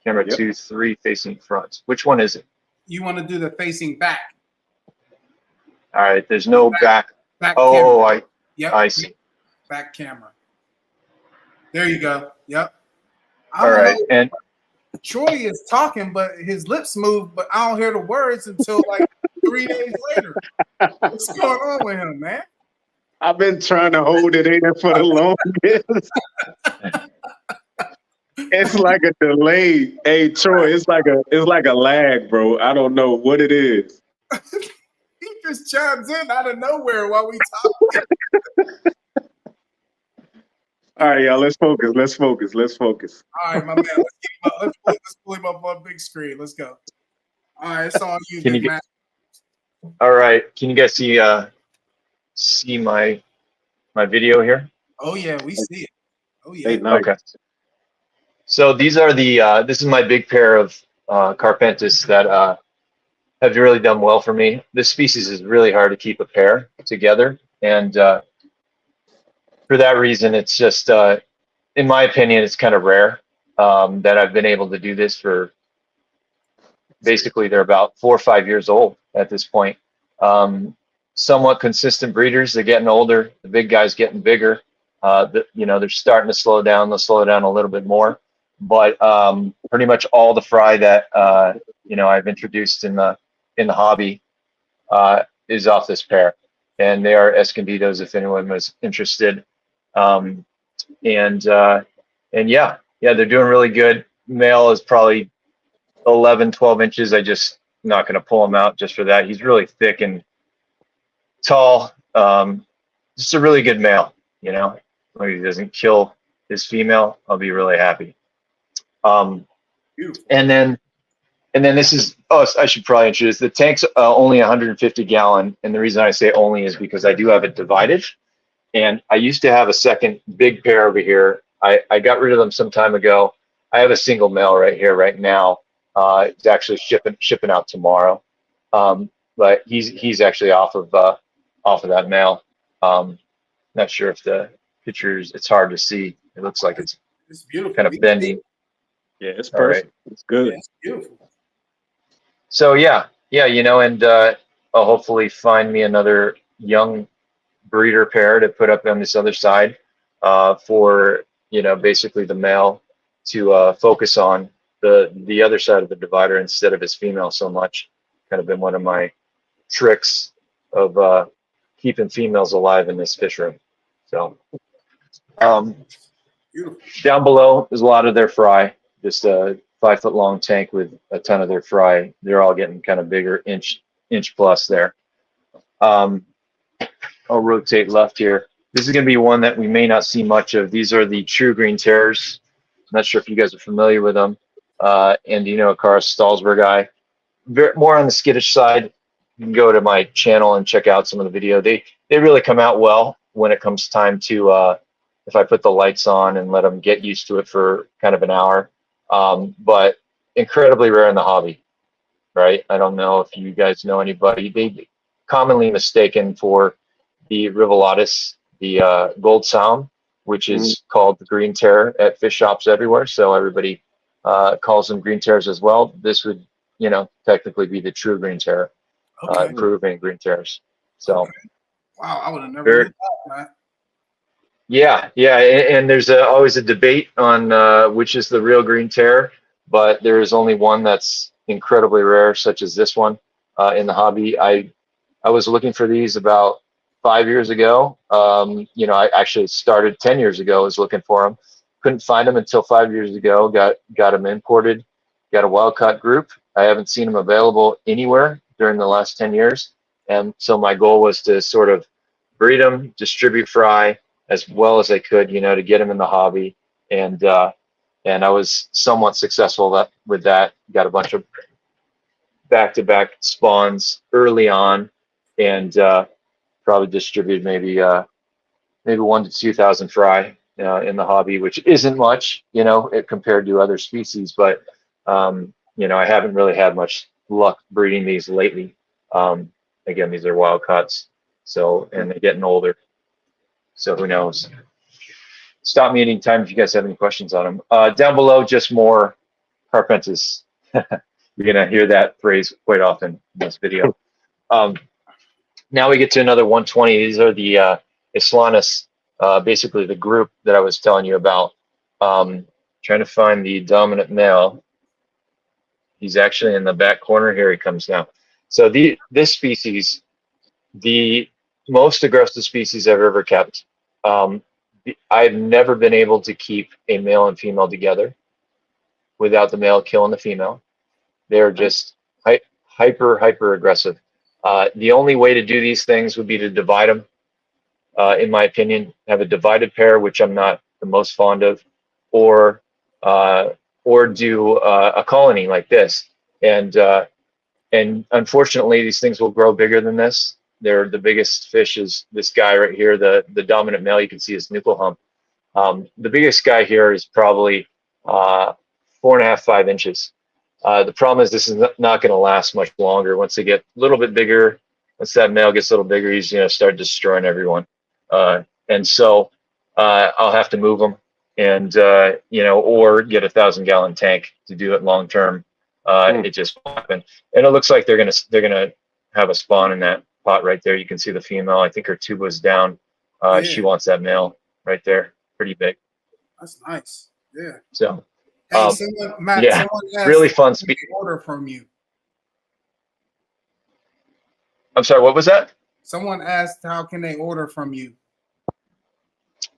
camera Yep. 2, 3 facing front. Which one is it? You want to do the facing back. All right, there's no back. Back Oh, camera. Yep. I see. Back camera. There you go. Yep. I All don't right, know. and Troy is talking, but his lips move, but I don't hear the words until like 3 days later. What's going on with him, man? I've been trying to hold it in for the longest. It's like a delay. Hey Troy, it's like a lag, bro. I don't know what it is. He just chimes in out of nowhere while we talk. All right, y'all. Let's focus. Let's focus. Let's focus. All right, my man. Let's get him up. Let's pull him up on big screen. Let's go. All right, it's on you, Can you big man. All right. Can you guys see my video here? Oh yeah, we see it. Oh yeah. Hey, nice. Okay. So these are the this is my big pair of Carpentis that have really done well for me. This species is really hard to keep a pair together, and for that reason, it's just in my opinion, it's kind of rare that I've been able to do this for. Basically, they're about 4 or 5 years old at this point. Somewhat consistent breeders. They're getting older. The big guys getting bigger. They're starting to slow down. They'll slow down a little bit more. But pretty much all the fry that I've introduced in the hobby is off this pair, and they are Escondidos if anyone was interested. And yeah, they're doing really good. Male is probably 11, 12 inches. I just not going to pull him out just for that. He's really thick and tall. Just a really good male, If he doesn't kill his female, I'll be really happy. Beautiful. And then this is, I should probably introduce the tank's only 150 gallon. And the reason I say only is because I do have it divided. And I used to have a second big pair over here. I got rid of them some time ago. I have a single male right here right now. It's actually shipping out tomorrow. But he's actually off of that male. Not sure if the pictures, it's hard to see. It looks like it's beautiful. kind of bending. Yeah, it's All right. perfect. It's good. It's beautiful. So yeah, and I'll hopefully find me another young breeder pair to put up on this other side for basically the male to focus on the other side of the divider instead of his female so much. Kind of been one of my tricks of keeping females alive in this fish room. So Beautiful. down below is a lot of their fry, just a 5 foot long tank with a ton of their fry. They're all getting kind of bigger, inch plus there. I'll rotate left here. This is going to be one that we may not see much of. These are the True Green Terrors. I'm not sure if you guys are familiar with them. And Akara Stalsberg eye. More on the skittish side. You can go to my channel and check out some of the video. They really come out well when it comes time to if I put the lights on and let them get used to it for kind of an hour. But incredibly rare in the hobby, right? I don't know if you guys know anybody. They commonly mistaken for the Rivolatus, the Gold Sound, which is called the Green Terror at fish shops everywhere. So everybody calls them Green Terrors as well. This would, technically be the True Green Terror, Okay. Peruvian Green Terrors. So. Okay. Wow, I would have never heard that, man. Yeah, and there's always a debate on which is the real Green Terror, but there is only one that's incredibly rare, such as this one in the hobby. I was looking for these about 5 years ago. I actually started 10 years ago. I was looking for them, couldn't find them until 5 years ago. Got them imported. Got a wild caught group. I haven't seen them available anywhere during the last 10 years, and so my goal was to sort of breed them, distribute fry as well as I could, to get them in the hobby. And I was somewhat successful with that. Got a bunch of back-to-back spawns early on, and probably distributed maybe 1,000 to 2,000 fry in the hobby, which isn't much, compared to other species. But I haven't really had much luck breeding these lately. Again, these are wild cuts, and they're getting older. So who knows? Stop me anytime if you guys have any questions on them. Down below, just more Carpentis. You're gonna hear that phrase quite often in this video. Now we get to another 120. These are the Islanus, basically the group that I was telling you about. Trying to find the dominant male. He's actually in the back corner. Here he comes now. So this species, the most aggressive species I've ever kept. I've never been able to keep a male and female together without the male killing the female. They're just hyper aggressive. The only way to do these things would be to divide them. In my opinion, have a divided pair, which I'm not the most fond of, or do a colony like this. And unfortunately, these things will grow bigger than this. They're the biggest fish is this guy right here, the dominant male. You can see his nuchal hump. The biggest guy here is probably 4.5, 5 inches. The problem is this is not going to last much longer. Once they get a little bit bigger, once that male gets a little bigger, he's going to start destroying everyone. And so I'll have to move them and, or get a 1,000-gallon tank to do it long term. It just won't happen. And it looks like they're gonna have a spawn in that pot right there. You can see the female. I think her tube was down. Yeah. She wants that male right there. Pretty big. That's nice. Yeah. So Hey, Matt, yeah, someone asked really fun if they order from you. I'm sorry, what was that? Someone asked how can they order from you?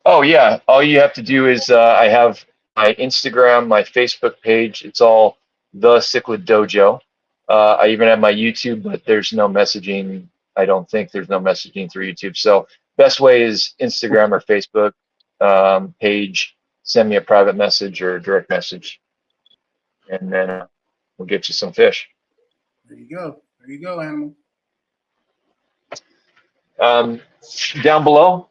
Oh yeah, all you have to do is I have my Instagram, my Facebook page. It's all The Cichlid Dojo. I even have my YouTube, but there's no messaging. I don't think there's no messaging through YouTube. So best way is Instagram or Facebook page. Send me a private message or a direct message, and then we'll get you some fish. There you go. There you go, Animal. Down below,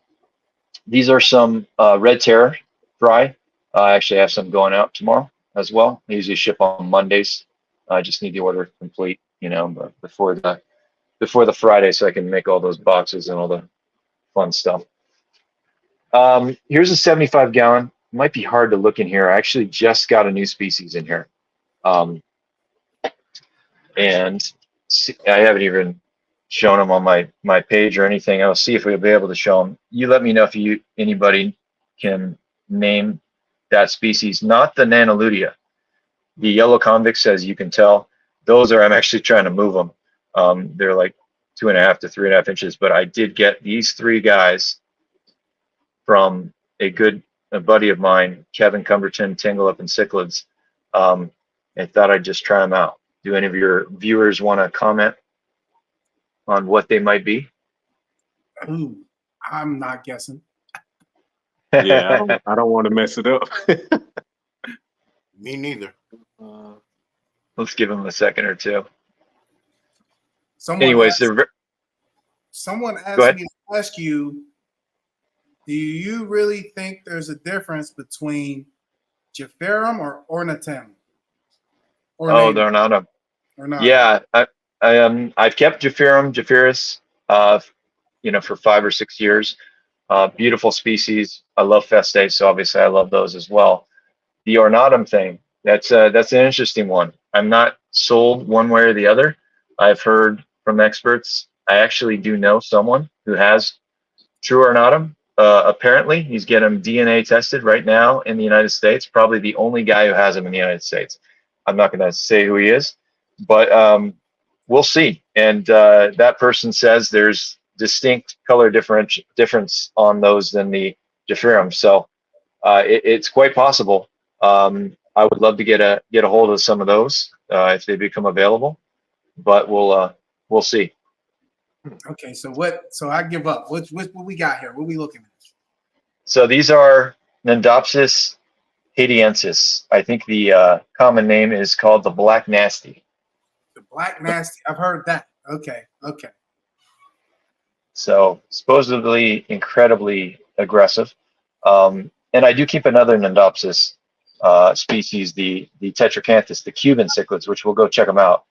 these are some red terror fry. I actually have some going out tomorrow as well. I usually ship on Mondays. I just need the order complete, but before the Friday, so I can make all those boxes and all the fun stuff. Here's a 75-gallon. It might be hard to look in here. I actually just got a new species in here, and I haven't even shown them on my page or anything. I'll see if we'll be able to show them. You let me know if anybody can name that species, not the Nanoludia. The yellow convicts, as you can tell, those are, I'm actually trying to move them. They're like 2.5 to 3.5 inches, but I did get these 3 guys from a buddy of mine, Kevin Cumberton, Tingle Up in Cichlids. I thought I'd just try them out. Do any of your viewers want to comment on what they might be? Ooh, I'm not guessing. Yeah, I don't want to mess it up. Me neither. Let's give them a second or two. Someone Anyways, asked me to ask you, do you really think there's a difference between Japharum or Ornatem? Oh, they're not a. Or not? Yeah, I've kept Japharis, for 5 or 6 years. Beautiful species. I love Festae, so obviously I love those as well. The Ornatum thing, that's an interesting one. I'm not sold one way or the other. I've heard from experts. I actually do know someone who has true Ornatum. Apparently, he's getting DNA tested right now in the United States. Probably the only guy who has them in the United States. I'm not going to say who he is, but we'll see. And that person says there's distinct color difference on those than the Japharum. So it's quite possible. I would love to get a hold of some of those if they become available, but we'll see. Okay, so I give up. What we got here? What we looking at? So these are Nandopsis haitiensis. I think the common name is called the Black Nasty. The Black Nasty. I've heard that. Okay. So supposedly incredibly aggressive. And I do keep another Nandopsis species, the Tetracanthus, the Cuban cichlids, which we'll go check them out.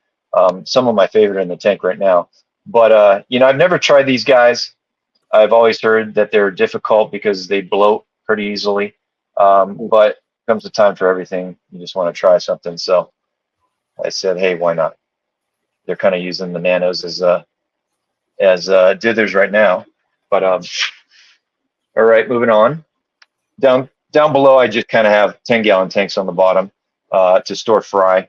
Some of my favorite in the tank right now. But I've never tried these guys. I've always heard that they're difficult because they bloat pretty easily. But comes a time for everything. You just want to try something. So I said, hey, why not? They're kind of using the nanos as dithers right now. But all right, moving on. Down below, I just kind of have 10-gallon tanks on the bottom to store fry.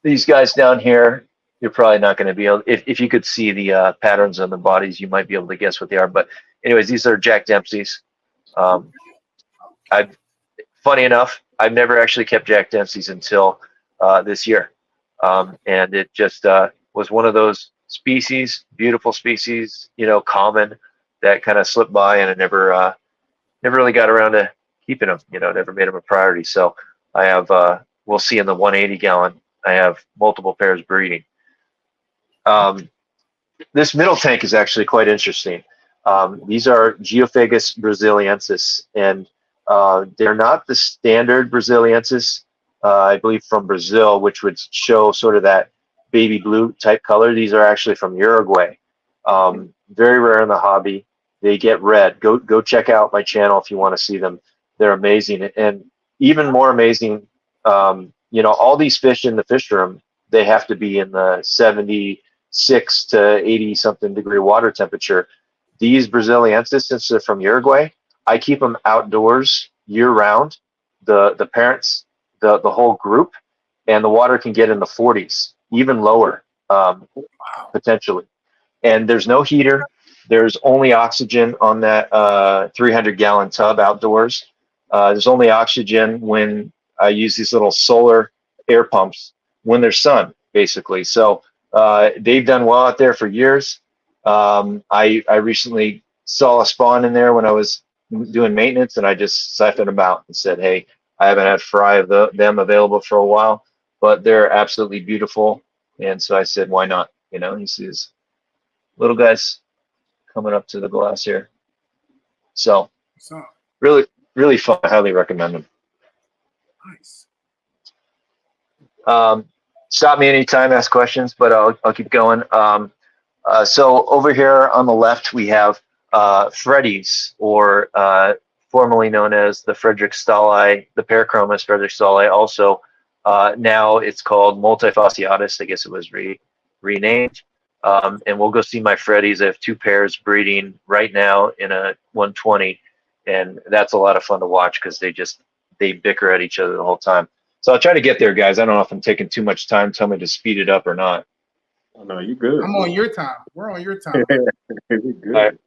These guys down here, you're probably not going to be able. If you could see the patterns on the bodies, you might be able to guess what they are. But anyways, these are Jack Dempsey's. I've funny enough, I've never actually kept Jack Dempsey's until this year, and it just was one of those species, beautiful species, common, that kind of slipped by, and I never really got around to keeping them. Never made them a priority. So I have, we'll see in the 180 gallon, I have multiple pairs breeding. This middle tank is actually quite interesting. These are Geophagus brasiliensis, and they're not the standard brasiliensis, I believe, from Brazil, which would show sort of that baby blue type color. These are actually from Uruguay. Very rare in the hobby. They get red. Go check out my channel if you want to see them. They're amazing. And even more amazing, all these fish in the fish room, they have to be in the 76 to 80 something degree water temperature. These brasiliensis, since they're from Uruguay, I keep them outdoors year round. The parents, the whole group, and the water can get in the 40s, even lower, potentially. And there's no heater. There's only oxygen on that 300-gallon tub outdoors. There's only oxygen when I use these little solar air pumps when there's sun, basically. So they've done well out there for years. I recently saw a spawn in there when I was doing maintenance, and I just siphoned them out and said, hey, I haven't had fry of them available for a while, but they're absolutely beautiful. And so I said, why not? You see these little guys coming up to the glass here. So really, really fun. I highly recommend them. Nice. Stop me anytime, ask questions, but I'll keep going. So over here on the left, we have Freddy's, or formerly known as the Frederiksdalli, the Parachromis Frederiksdalli. Also, now it's called Multifasciatus. I guess it was renamed. And we'll go see my Freddy's. I have 2 pairs breeding right now in a 120, and that's a lot of fun to watch because they bicker at each other the whole time. So I'll try to get there, guys. I don't know if I'm taking too much time. Tell me to speed it up or not. Oh, no, you good. I'm on your time. We're on your time. You good.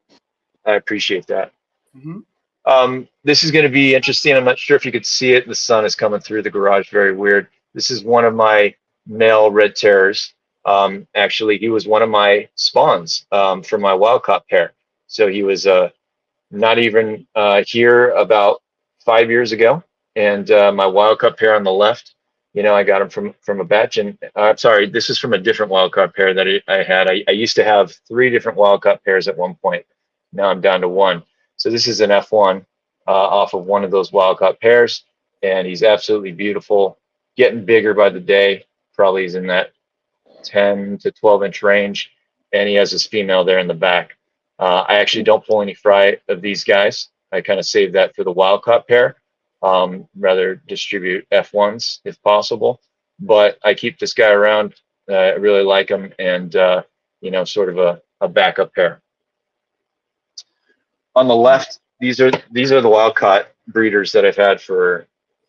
I appreciate that. Mm-hmm. This is going to be interesting. I'm not sure if you could see it. The sun is coming through the garage. Very weird. This is one of my male red terrors. Actually, he was one of my spawns for my wild caught pair. So he was not even here about 5 years ago. And my wild caught pair on the left, I got him from a batch. And I'm sorry, this is from a different wild caught pair that I had. I used to have 3 different wild caught pairs at one point. Now I'm down to 1. So this is an F1 off of one of those wild caught pairs. And he's absolutely beautiful, getting bigger by the day. Probably is in that 10 to 12 inch range, and he has his female there in the back. I actually don't pull any fry of these guys. I kind of save that for the wild caught pair, rather distribute F1s if possible, but I keep this guy around. I really like him, and sort of a backup pair. On the left, these are the wild caught breeders that I've had for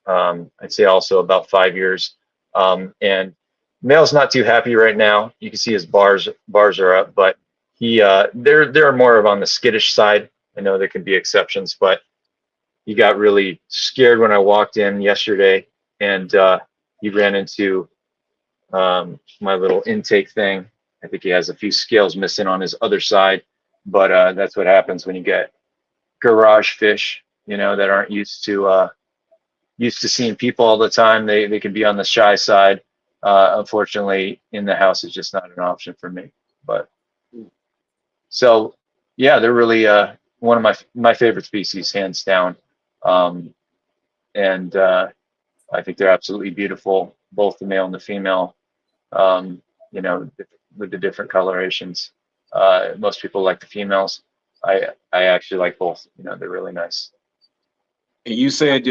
I'd say also about 5 years, and male's not too happy right now. You can see his bars are up, but they're more of on the skittish side. I know there can be exceptions, but he got really scared when I walked in yesterday, and he ran into my little intake thing. I think he has a few scales missing on his other side, but that's what happens when you get garage fish, that aren't used to seeing people all the time. They can be on the shy side. Unfortunately, in the house is just not an option for me. But so, yeah, they're really one of my favorite species, hands down. And I think they're absolutely beautiful, both the male and the female. With the different colorations. Most people like the females. I actually like both. They're really nice. And you said,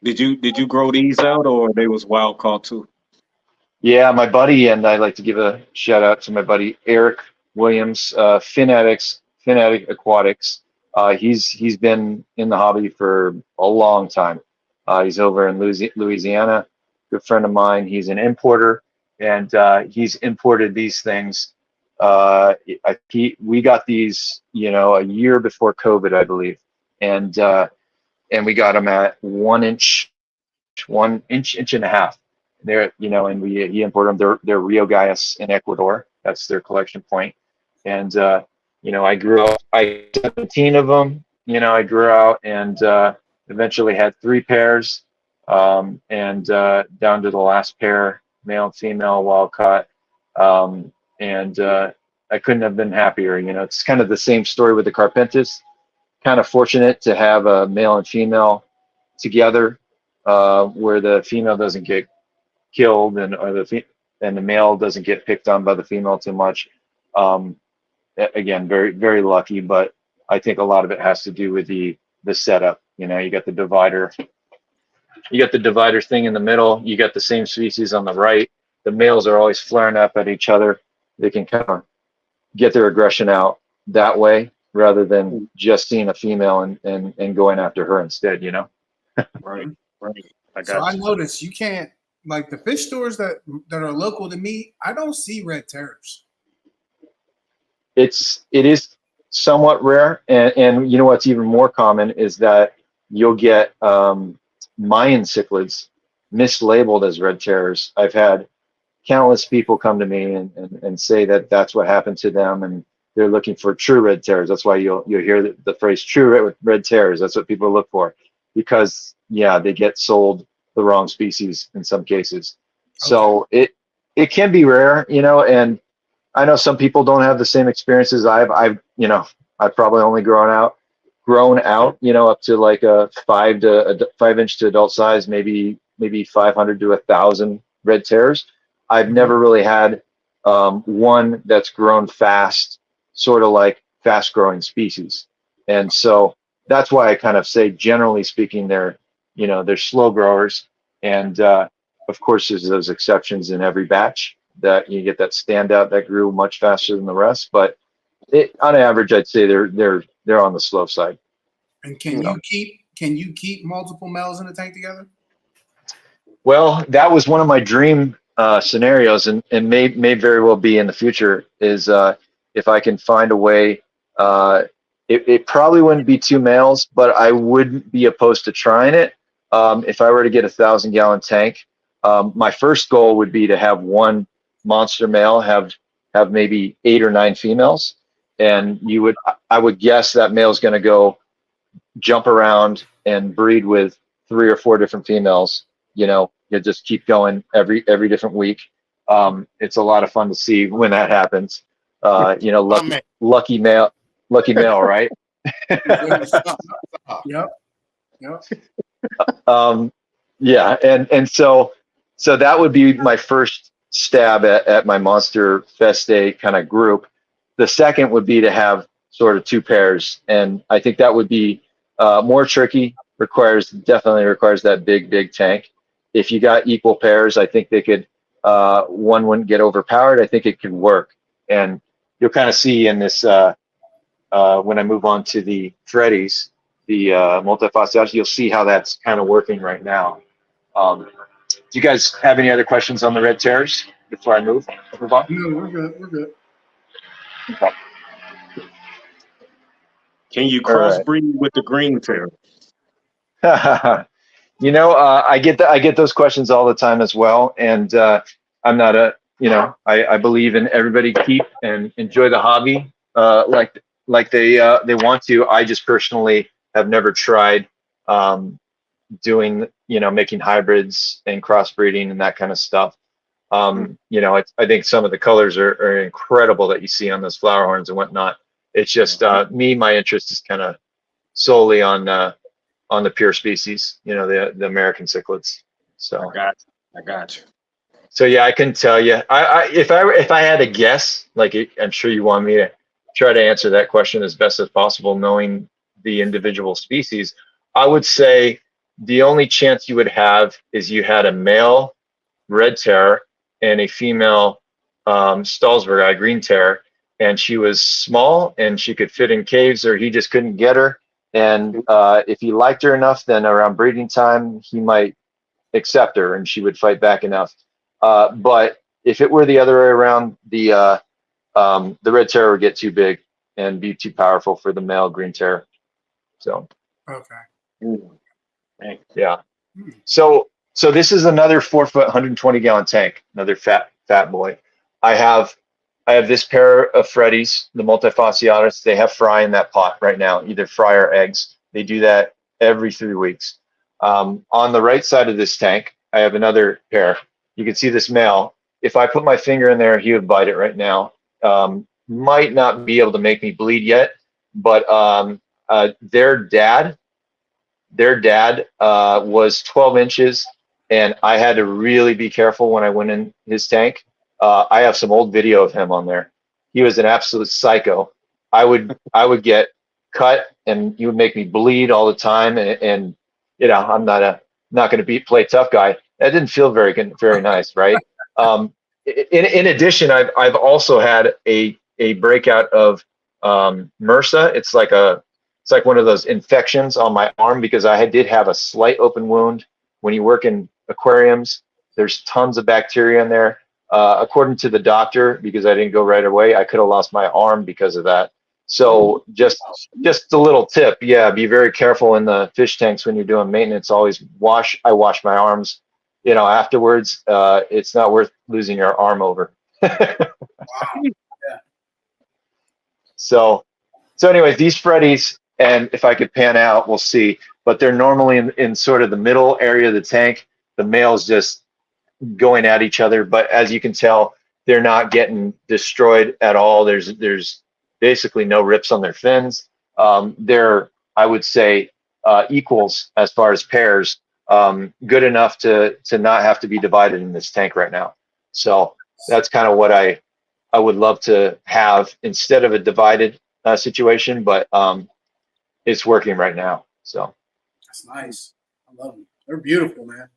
did you grow these out, or they was wild caught too? Yeah, my buddy, and I'd like to give a shout out to my buddy Eric Williams, Fanatic Aquatics. He's been in the hobby for a long time. He's over in Louisiana, good friend of mine. He's an importer, and he's imported these things. We got these, a year before COVID, I believe, and we got them at 1 inch, 1 inch and a half. They're, and he imported them. They're Rio Galles in Ecuador. That's their collection point. And I grew up. I had 17 of them. I grew out and eventually had 3 pairs, and down to the last pair, male and female, wild caught. And I couldn't have been happier. It's kind of the same story with the Carpentis. Kind of fortunate to have a male and female together, where the female doesn't get killed and the male doesn't get picked on by the female too much. Again, very, very lucky, but I think a lot of it has to do with the setup. You got the divider. You got the divider thing in the middle. You got the same species on the right. The males are always flaring up at each other. They can kind of get their aggression out that way rather than just seeing a female and going after her instead, Right. I So got I you. noticed you can't, like the fish stores that are local to me, I don't see red terrors. It is somewhat rare, and what's even more common is that you'll get Mayan cichlids mislabeled as red terrors. I've had countless people come to me and say that that's what happened to them, and they're looking for true red terrors. That's why you'll hear the phrase true red terrors. That's what people look for, because they get sold the wrong species in some cases. So it can be rare, and I know some people don't have the same experiences I've probably only grown out, up to like a 5 inch to adult size, maybe 500 to 1,000 red terrors. I've never really had one that's grown fast, sort of like fast growing species. And so that's why I kind of say, generally speaking, they're slow growers. And of course, there's those exceptions in every batch that you get that standout that grew much faster than the rest. But on average, I'd say they're on the slow side. And can you keep multiple males in the tank together? Well, that was one of my dream scenarios, and may very well be in the future, is if I can find a way. It probably wouldn't be 2 males, but I wouldn't be opposed to trying it. If I were to get 1,000-gallon tank, my first goal would be to have 1 monster male have maybe 8 or 9 females, and I would guess that male's going to go jump around and breed with 3 or 4 different females. You just keep going every different week. It's a lot of fun to see when that happens. Lucky male, right? Yep. And so that would be my first stab at my Monster Feste kind of group. The second would be to have sort of 2 pairs, and I think that would be more tricky. Definitely requires that big tank. If you got equal pairs, I think they could. One wouldn't get overpowered. I think it could work, and you'll kind of see in this when I move on to the Freddies, the multifasciatus, you'll see how that's kind of working right now. Do you guys have any other questions on the red terrors before I move on? No, we're good. Okay. Can you crossbreed with the green terror? I get those questions all the time as well, and I'm not I believe in everybody keep and enjoy the hobby like they want to. I just personally have never tried doing making hybrids and crossbreeding and that kind of stuff. I think some of the colors are incredible that you see on those flower horns and whatnot. It's just my interest is kind of solely on the pure species, the American cichlids. So I got you. So yeah, I can tell you. If I had to guess, I'm sure you want me to try to answer that question as best as possible, knowing the individual species. I would say the only chance you would have is you had a male red terror and a female Stahlsbergi green terror, and she was small and she could fit in caves, or he just couldn't get her. And if he liked her enough, then around breeding time, he might accept her and she would fight back enough. But if it were the other way around, the red terror would get too big and be too powerful for the male green terror. So Okay. yeah. So this is another 4 foot, 120 gallon tank, another fat boy. I have this pair of Freddies, the multifasciatus. They have fry in that pot right now, either fry or eggs. They do that every 3 weeks. On the right side of this tank, I have another pair. You can see this male. If I put my finger in there, he would bite it right now. Might not be able to make me bleed yet, but their dad was 12 inches, and I had to really be careful when I went in his tank. I have some old video of him on there. He was an absolute psycho. I would get cut, and he would make me bleed all the time. And you know, I'm not going to play tough guy. That didn't feel very nice, right? In addition, I've also had a breakout of MRSA. It's like one of those infections on my arm because I did have a slight open wound. When you work in aquariums, there's tons of bacteria in there. According to the doctor, because I didn't go right away, I could have lost my arm because of that. So just a little tip. Yeah, be very careful in the fish tanks when you're doing maintenance. Always I wash my arms, you know, afterwards. It's not worth losing your arm over. Wow. So anyways, these Freddies, and if I could pan out, we'll see. But they're normally in sort of the middle area of the tank. The male's just going at each other, but as you can tell, they're not getting destroyed at all. There's basically no rips on their fins. They're, I would say, equals as far as pairs. Good enough to not have to be divided in this tank right now. So that's kind of what I would love to have instead of a divided situation, but it's working right now. So That's nice. I love them. They're beautiful, man.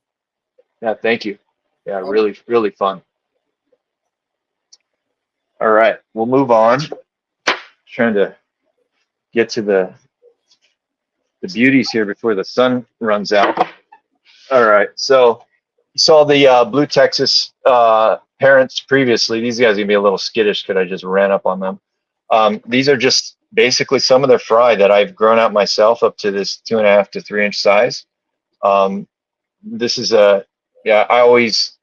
yeah, thank you. Yeah, really, really fun. All right, we'll move on. Trying to get to the beauties here before the sun runs out. All right, so you saw the Blue Texas parents previously. These guys are gonna be a little skittish because I just ran up on them. These are just basically some of the fry that I've grown out myself up to this 2.5 to 3 inch size. This is I always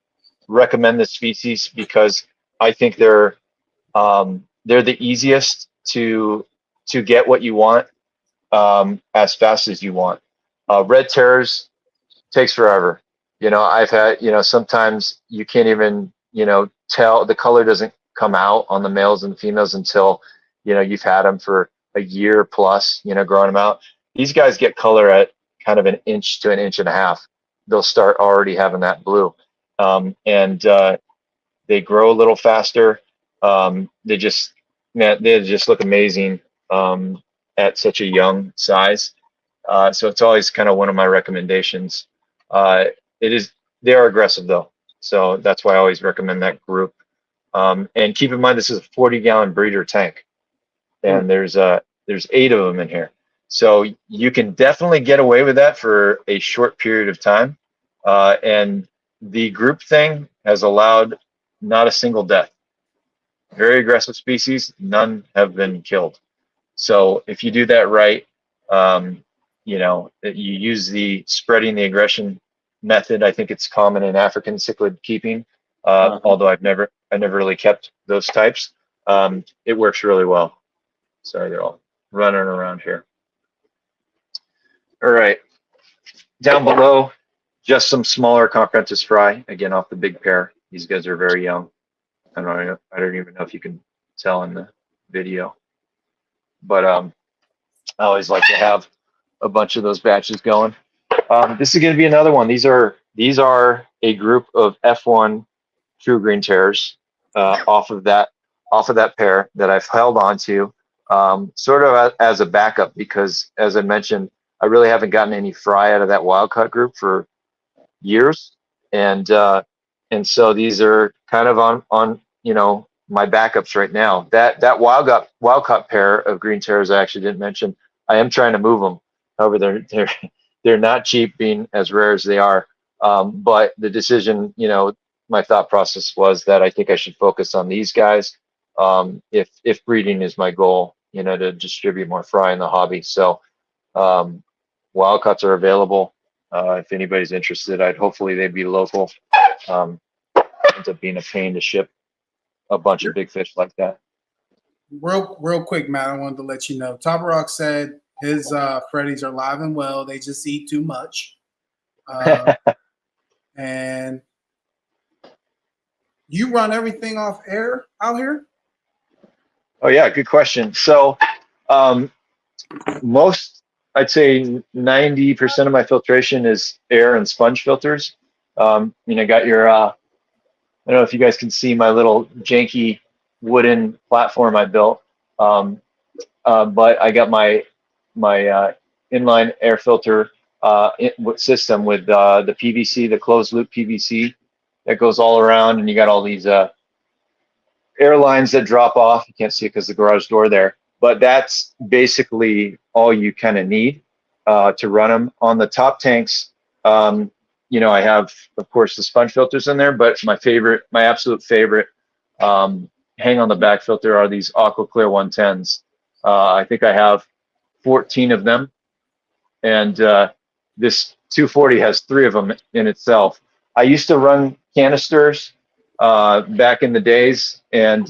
recommend this species because I think they're the easiest to get what you want as fast as you want. Red terrors takes forever. You know, I've had, you know, sometimes you can't even, you know, tell, the color doesn't come out on the males and females until, you know, you've had them for a year plus, you know, growing them out. These guys get color at kind of 1 inch to 1.5 inches. They'll start already having that blue. And they grow a little faster. They just look amazing at such a young size. So it's always kind of one of my recommendations. They are aggressive though. So that's why I always recommend that group. And keep in mind, this is a 40-gallon breeder tank, and there's 8 of them in here. So you can definitely get away with that for a short period of time. And the group thing has allowed not a single death. Very aggressive species, none have been killed. So if you do that right, you know, you use the spreading the aggression method. I think it's common in African cichlid keeping, although I never really kept those types. It works really well. Sorry, they're all running around here. All right, down below, just some smaller Cochranthus fry, again off the big pair. These guys are very young. I don't even know if you can tell in the video, but I always like to have a bunch of those batches going. This is going to be another one. These are a group of F1 true green terrors off of that pair that I've held on to sort of as a backup, because as I mentioned, I really haven't gotten any fry out of that wild cut group for years, and so these are kind of on you know, my backups right now. That wild cut pair of green terrors I actually didn't mention. I am trying to move them. However, they're not cheap, being as rare as they are. But the decision, you know, my thought process was that I think I should focus on these guys. If breeding is my goal, you know, to distribute more fry in the hobby. So wild cuts are available. If anybody's interested, hopefully they'd be local. Ends up being a pain to ship a bunch of big fish like that. Real quick, Matt, I wanted to let you know. Top Rock said his Freddies are live and well. They just eat too much. And you run everything off air out here? Oh yeah, good question. So I'd say 90% of my filtration is air and sponge filters. You know, got your I don't know if you guys can see my little janky wooden platform I built, but I got my inline air filter system with the PVC, the closed loop PVC that goes all around, and you got all these air lines that drop off. You can't see it because the garage door there, but that's basically all you kind of need to run them on the top tanks. You know, I have, of course, the sponge filters in there, but my absolute favorite hang on the back filter are these AquaClear 110s. I think I have 14 of them, and this 240 has 3 of them in itself. I used to run canisters back in the days, and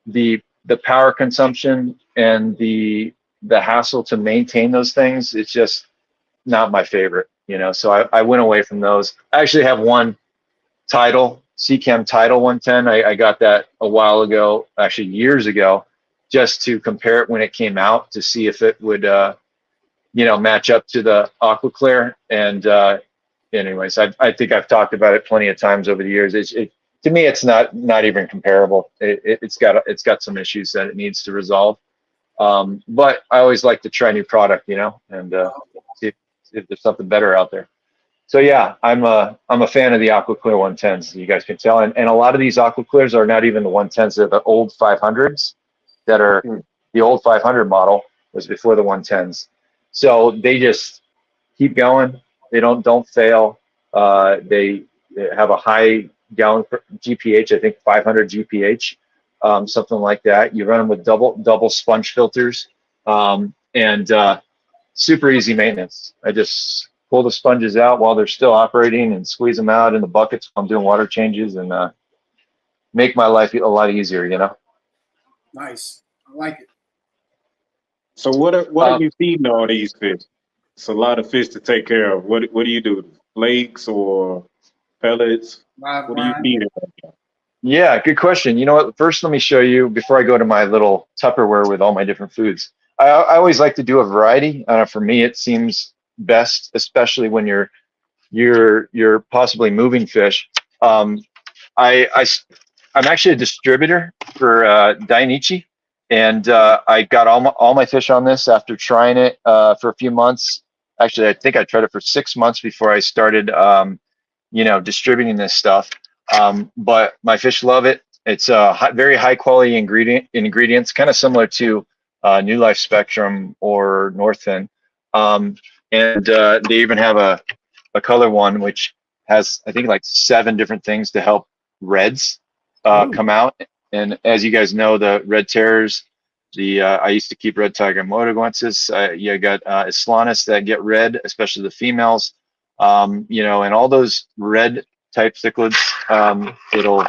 the power consumption and the hassle to maintain those things, it's just not my favorite, you know. So I went away from those. I actually have one Seachem Tidal 110. I got that a while ago, actually years ago, just to compare it when it came out to see if it would you know, match up to the AquaClear. And anyways, I think I've talked about it plenty of times over the years. To me, it's not even comparable. It's got some issues that it needs to resolve. But I always like to try new product, you know, and see if there's something better out there. So yeah, I'm a fan of the AquaClear 110s, you guys can tell. And a lot of these AquaClears are not even the 110s, they're the old 500s that are the old 500 model was before the 110s. So they just keep going. They don't fail. They have a high gallon GPH, I think 500 GPH, something like that. You run them with double sponge filters, and super easy maintenance. I just pull the sponges out while they're still operating and squeeze them out in the buckets while I'm doing water changes, and make my life a lot easier, you know. Nice. I like it. So what are you feeding all these fish? It's a lot of fish to take care of. What do you do? Flakes or pellets? Live What do you grind. feed it? Yeah, good question. You know what? First, let me show you before I go to my little Tupperware with all my different foods. I always like to do a variety. For me, it seems best, especially when you're possibly moving fish. I'm actually a distributor for Dainichi, and I got all my fish on this after trying it for a few months. Actually, I think I tried it for 6 months before I started, you know, distributing this stuff. But my fish love it. It's very high quality ingredients, kind of similar to New Life Spectrum or Northfin. And they even have a color one, which has, I think, like 7 different things to help reds come out. And as you guys know, the red terrors, I used to keep red tiger motaguensis. You got Islanus that get red, especially the females. You know, and all those red type cichlids, it'll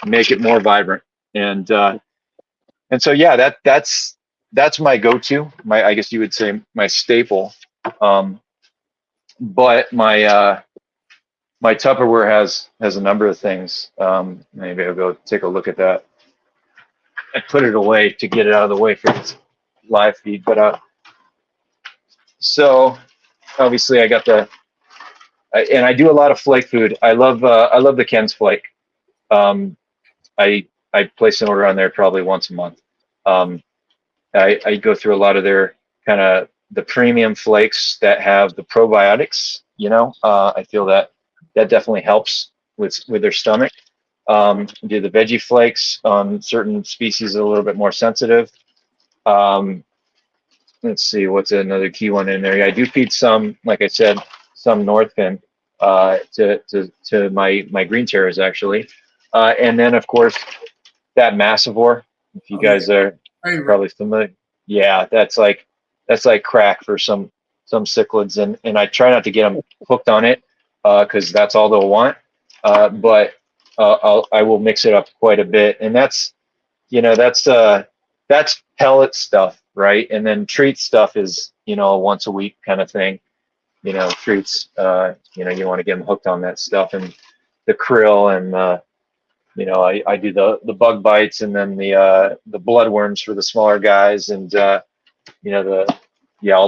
make it more vibrant. And so yeah, that's my go-to. I guess you would say my staple. But my Tupperware has a number of things. Maybe I'll go take a look at that. I put it away to get it out of the way for this live feed. But so obviously I got and I do a lot of flake food. I love the Ken's flake. I place an order on there probably once a month. I go through a lot of their kind of the premium flakes that have the probiotics. You know, I feel that definitely helps with their stomach. Do the veggie flakes on certain species a little bit more sensitive. Let's see, what's another key one in there? Yeah, I do feed some, like I said, some Northfin. to my green terrors actually. And then of course that Massivore, if you Oh, yeah. guys are Favorite. probably familiar. Yeah, that's like crack for some cichlids, and I try not to get them hooked on it because that's all they'll want. But I will mix it up quite a bit, and that's pellet stuff, right? And then treat stuff is a once a week kind of thing. Treats, you want to get them hooked on that stuff, and the krill, and I do the bug bites, and then the bloodworms for the smaller guys, and all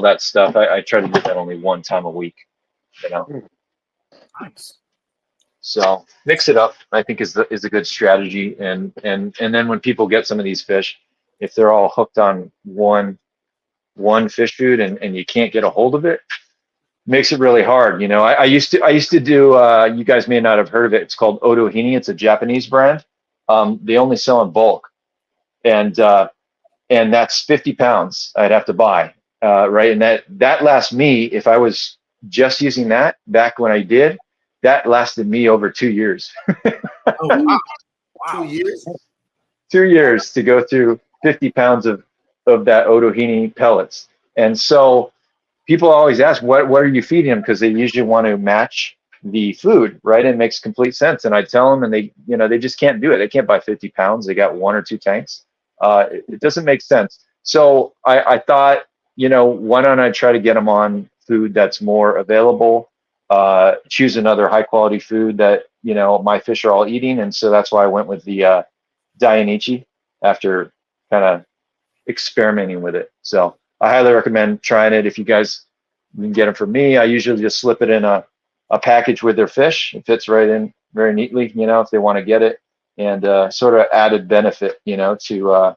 that stuff. I try to do that only one time a week, Nice. So mix it up, I think is a good strategy. And then when people get some of these fish, if they're all hooked on one fish food and you can't get a hold of it, makes it really hard. I used to do, you guys may not have heard of it. It's called Otohini. It's a Japanese brand. They only sell in bulk. And that's 50 pounds I'd have to buy. Right. And that lasts me, if I was just using that back when I did, that lasted me over 2 years. Oh, wow. 2 years. 2 years to go through 50 pounds of that Otohini pellets. And so people always ask, what are you feeding them? Because they usually want to match the food, right? It makes complete sense. And I tell them, and they just can't do it. They can't buy 50 pounds. They got 1 or 2 tanks. It doesn't make sense. So I thought, why don't I try to get them on food that's more available, choose another high quality food that, my fish are all eating. And so that's why I went with the Dainichi after kind of experimenting with it. So I highly recommend trying it. If you guys can get them from me, I usually just slip it in a package with their fish. It fits right in very neatly, if they want to get it, and sort of added benefit, to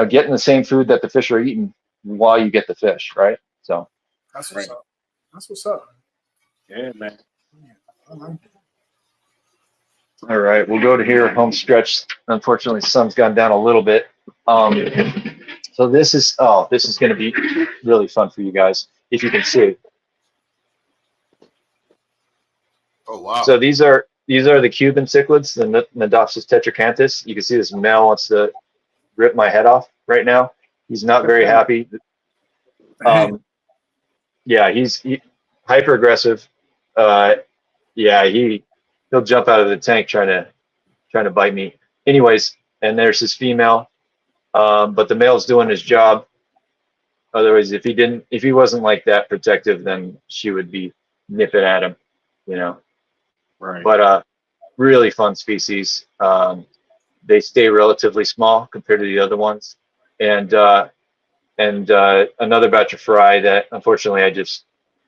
getting the same food that the fish are eating while you get the fish, right? So That's what's up. That's what's up. Yeah, man. I like it. all right, we'll go to here home stretch. Unfortunately, the sun's gone down a little bit. So this is going to be really fun for you guys if you can see. Oh wow. So these are the Cuban cichlids, the Nodopsis tetracanthus. You can see this male wants to rip my head off right now. He's not very happy. Yeah, he's hyper aggressive. Yeah, he'll jump out of the tank trying to bite me. Anyways, and there's his female. But the male's doing his job. Otherwise, if he wasn't like that protective, then she would be nipping at him, Right. But really fun species. They stay relatively small compared to the other ones, and another batch of fry that unfortunately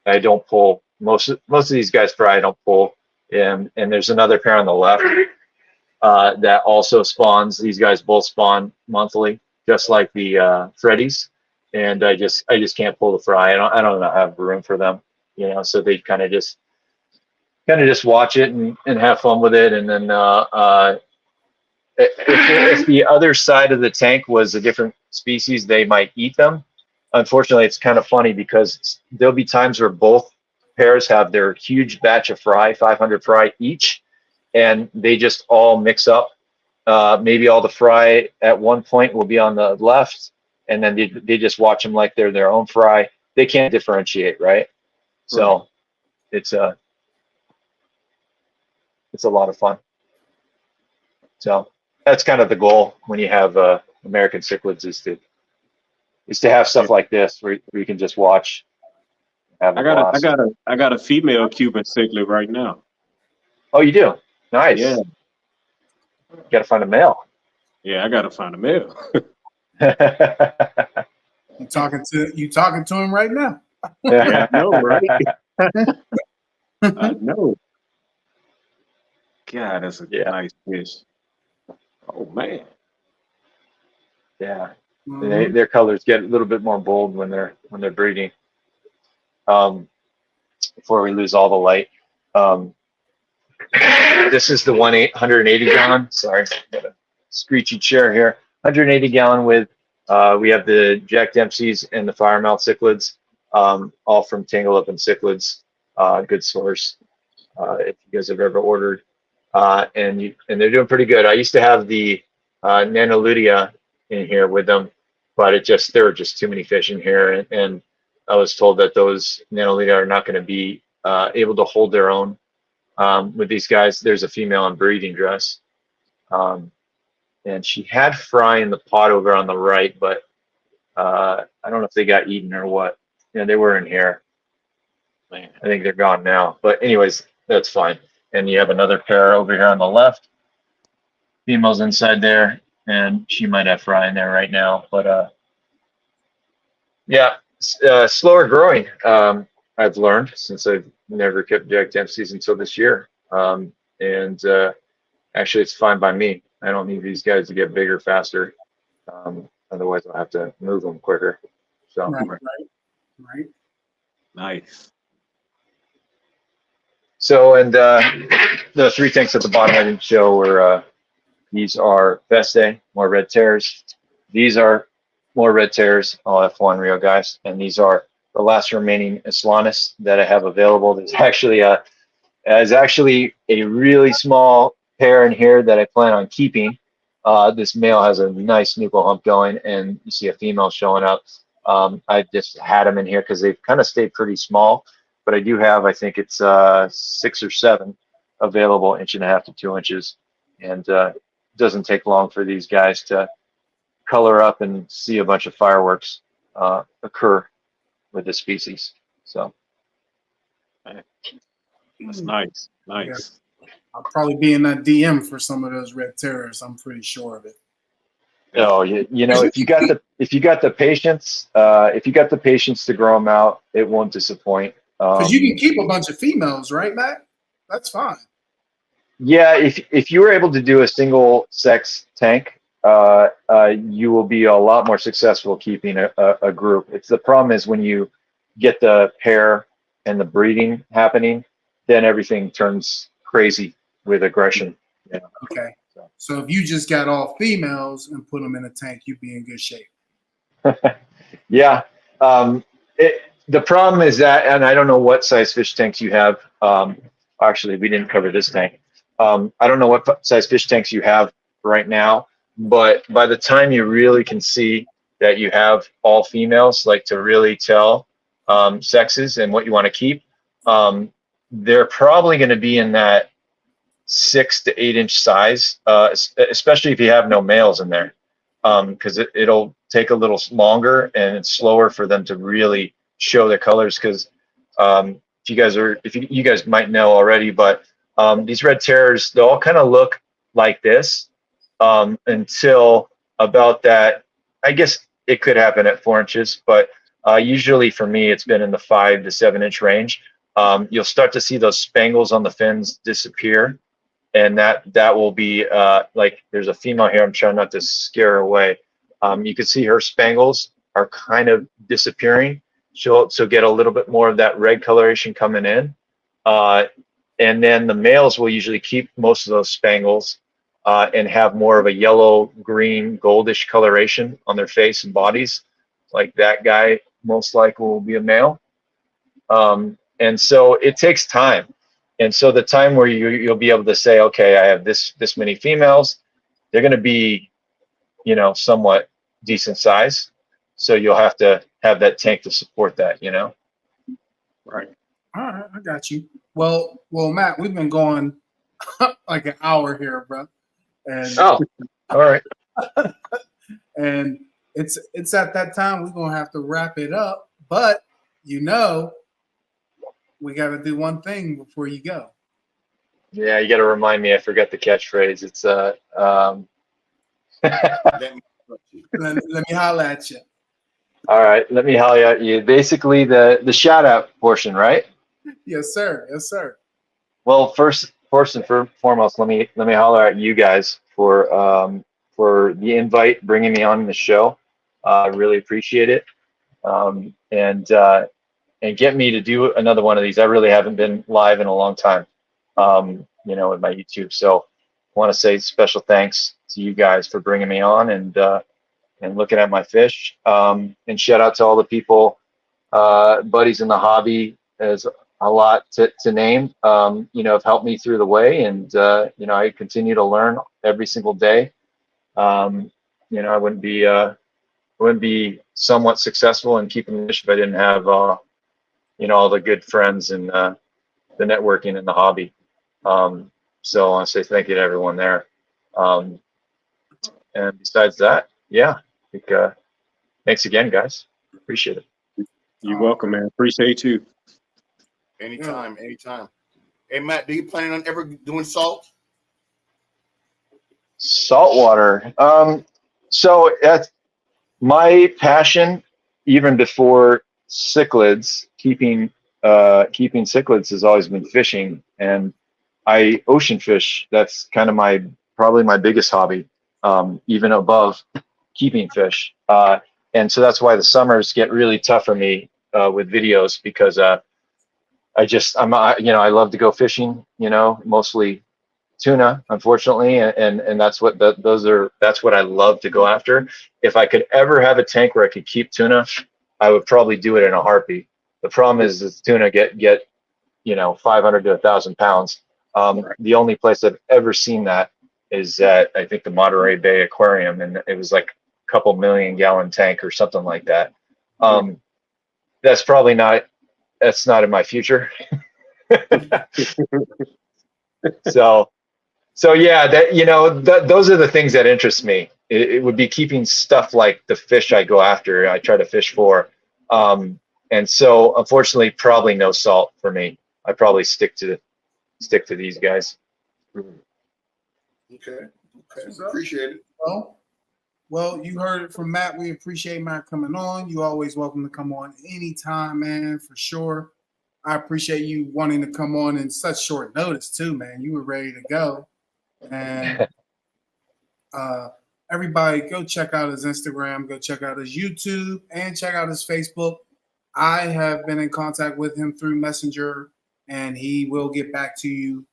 I don't pull. Most of these guys fry I don't pull, and there's another pair on the left that also spawns. These guys both spawn monthly, just like the Freddies, and I just can't pull the fry. I don't have room for them, so they kind of just watch it and have fun with it. And then if the other side of the tank was a different species, they might eat them. Unfortunately, it's kind of funny because there'll be times where both pairs have their huge batch of fry, 500 fry each, and they just all mix up. Maybe all the fry at one point will be on the left, and then they just watch them like they're their own fry. They can't differentiate, right? So it's a lot of fun. So that's kind of the goal when you have American cichlids, is to have stuff like this where you can just watch. Have I got a female Cuban cichlid right now. Oh, you do? Nice. Yeah. Got to find a male. Yeah, I gotta find a male. You talking to him right now? Yeah, I know, right? I know. God, that's a nice fish. Oh man. Yeah. Mhm. Their colors get a little bit more bold when they're breeding. Before we lose all the light. This is the 180 gallon. Sorry, got a screechy chair here. 180 gallon with. We have the Jack Dempsey's and the Firemouth cichlids, all from Tangle Up and Cichlids. good source. If you guys have ever ordered, and they're doing pretty good. I used to have the Nanoludia in here with them, but there were just too many fish in here, and I was told that those Nanoludia are not going to be able to hold their own with these guys. There's a female on breeding dress, and she had fry in the pot over on the right, but I don't know if they got eaten or what. Yeah, they were in here. I think they're gone now. But anyways, that's fine. And you have another pair over here on the left. Female's inside there, and she might have fry in there right now. But yeah, slower growing. I've learned since I've never kept Jack Dempsey's until this year. And actually, it's fine by me. I don't need these guys to get bigger faster. Otherwise, I'll have to move them quicker. So. Right. Nice. So, and the 3 tanks at the bottom I didn't show were, these are Veste, more red tears. These are more red tears, all F1 Rio guys. And these are the last remaining Islanus that I have available. There's actually a really small pair in here that I plan on keeping. This male has a nice nuchal hump going, and you see a female showing up. I just had them in here because they've kind of stayed pretty small. But I do have, I think it's 6 or 7 available, 1.5 to 2 inches. And it doesn't take long for these guys to color up and see a bunch of fireworks occur with this species. So That's nice. Nice. I'll probably be in that DM for some of those red terrors. I'm pretty sure of it. Oh, you know, if you got the patience, to grow them out, it won't disappoint. Because you can keep a bunch of females, right, Matt? That's fine. Yeah, if you were able to do a single sex tank, you will be a lot more successful keeping a group. The problem is when you get the pair and the breeding happening, then everything turns crazy with aggression. Yeah. Okay. So if you just got all females and put them in a tank, you'd be in good shape. Yeah. The problem is that, and I don't know what size fish tanks you have. Actually, we didn't cover this tank. I don't know what size fish tanks you have right now, but by the time you really can see that you have all females, like to really tell sexes and what you want to keep, they're probably going to be in that 6 to 8 inch size, especially if you have no males in there, because it'll take a little longer and it's slower for them to really show their colors. Because you guys might know already, but these red terrors, they all kind of look like this until about that. I guess it could happen at 4 inches, but usually for me, it's been in the 5 to 7 inch range. You'll start to see those spangles on the fins disappear. And that will be like, there's a female here. I'm trying not to scare her away. You can see her spangles are kind of disappearing. She'll get a little bit more of that red coloration coming in. And then the males will usually keep most of those spangles and have more of a yellow, green, goldish coloration on their face and bodies. Like that guy most likely will be a male. And so it takes time. And so the time where you'll be able to say, okay, I have this many females, they're going to be, somewhat decent size. So you'll have to have that tank to support that, Right. All right, I got you. Well, Matt, we've been going like an hour here, bro. And Oh, all right. and it's at that time we're gonna have to wrap it up. But we got to do one thing before you go. Yeah, you got to remind me. I forgot the catchphrase. It's Let me holler at you. all right. Let me holler at you. Basically, the shout out portion, right? Yes, sir. Yes, sir. Well, first and foremost, let me holler at you guys for the invite, bringing me on the show. I really appreciate it. And get me to do another one of these. I really haven't been live in a long time, with my YouTube. So I want to say special thanks to you guys for bringing me on and looking at my fish. And shout out to all the people, buddies in the hobby, as a lot to name, have helped me through the way. And, I continue to learn every single day. I wouldn't be somewhat successful in keeping this if I didn't have, all the good friends and the networking and the hobby. So I want to say thank you to everyone there. And besides that, yeah, I think, thanks again, guys. Appreciate it. You're welcome, man. Appreciate you. Anytime. Hey, Matt, do you plan on ever doing salt? Saltwater. So that's my passion, even before cichlids, keeping cichlids has always been fishing, and I ocean fish. That's kind of probably my biggest hobby, even above keeping fish. And so that's why the summers get really tough for me with videos, because I love to go fishing, mostly tuna, unfortunately, and that's what that's what I love to go after. If I could ever have a tank where I could keep tuna, I would probably do it in a heartbeat. The problem is the tuna get 500 to 1,000 pounds. The only place I've ever seen that is at, I think, the Monterey Bay Aquarium, and it was like a couple million-gallon tank or something like that. That's not in my future. So yeah, those are the things that interest me. It would be keeping stuff like the fish I go after, I try to fish for. And so unfortunately, probably no salt for me. I probably stick to these guys. Okay. Appreciate it. Well, you heard it from Matt. We appreciate Matt coming on. You always welcome to come on anytime, man, for sure. I appreciate you wanting to come on in such short notice too, man. You were ready to go. And everybody go check out his Instagram, go check out his YouTube, and check out his Facebook. I have been in contact with him through Messenger, and he will get back to you.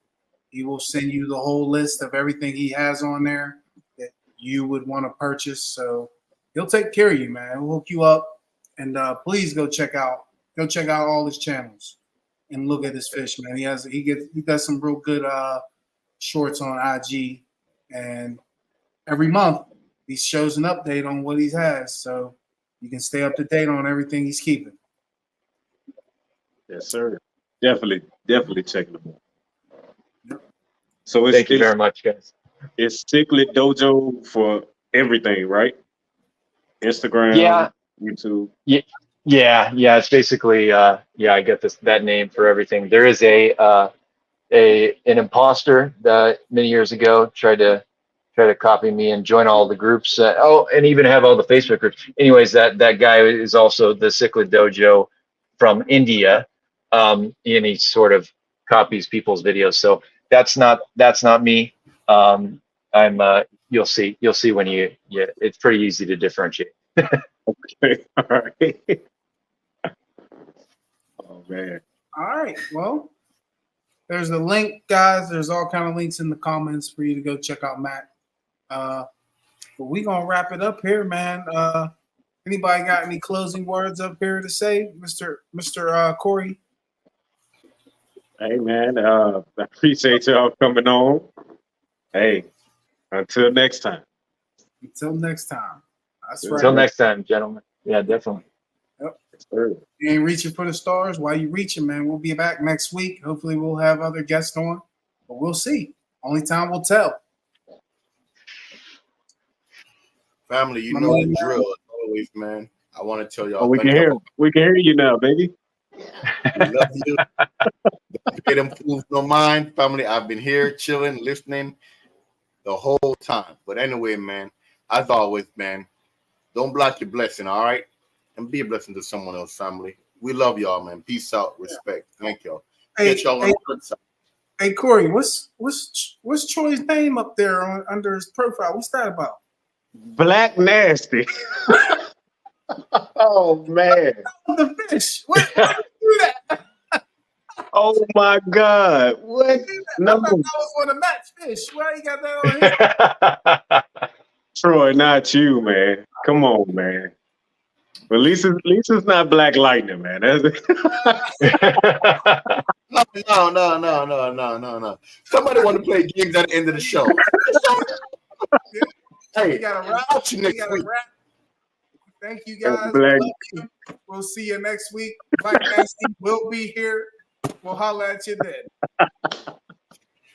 He will send you the whole list of everything he has on there that you would want to purchase. So he'll take care of you, man. He'll hook you up. And please go check out all his channels and look at his fish, man. He does some real good shorts on IG, and every month he shows an update on what he has, so you can stay up to date on everything he's keeping. Yes, sir. Definitely checking them out. So Thank you very much, guys. It's Cichlid Dojo for everything, right? Instagram, Yeah. YouTube. Yeah. It's basically I get that name for everything. There is an imposter that many years ago tried to copy me and join all the groups. And even have all the Facebook groups. Anyways, that guy is also the Cichlid Dojo from India, and he sort of copies people's videos. So that's not me. You'll see when it's pretty easy to differentiate. Okay. All right. Oh man. All right. Well, there's a link, guys. There's all kind of links in the comments for you to go check out Matt. But we're gonna wrap it up here, man. Anybody got any closing words up here to say, Mr. Corey? Hey man, I appreciate y'all coming on. Hey, until next time. Until next time. That's right. Until next time, gentlemen. Yeah, definitely. Yep. Sure. You ain't reaching for the stars. While you reaching, man, we'll be back next week. Hopefully we'll have other guests on, but we'll see. Only time will tell. Family, you know the drill as always, man. I want to tell y'all. Oh, we can hear you now, baby. We love you. Don't get them fools no mind, family. I've been here chilling, listening the whole time. But anyway, man, as always, man, don't block your blessing, all right? And be a blessing to someone else, family. We love y'all, man. Peace out, respect. Thank y'all. Get y'all on the good side. Hey Corey, what's Troy's name up there under his profile? What's that about? Black Nasty. Oh man. The fish. What? Why did you do that? Oh my God. What? No. I thought that was one of Matt's fish. Why you got that on here? Troy, not you, man. Come on, man. But Lisa's not Black Lightning, man. That's No. Somebody want to play games at the end of the show. Hey, We got a wrap. I'll see you We next got a week. wrap. Thank you guys. Black. Love you. We'll see you next week. Black Nasty will be here. We'll holler at you then.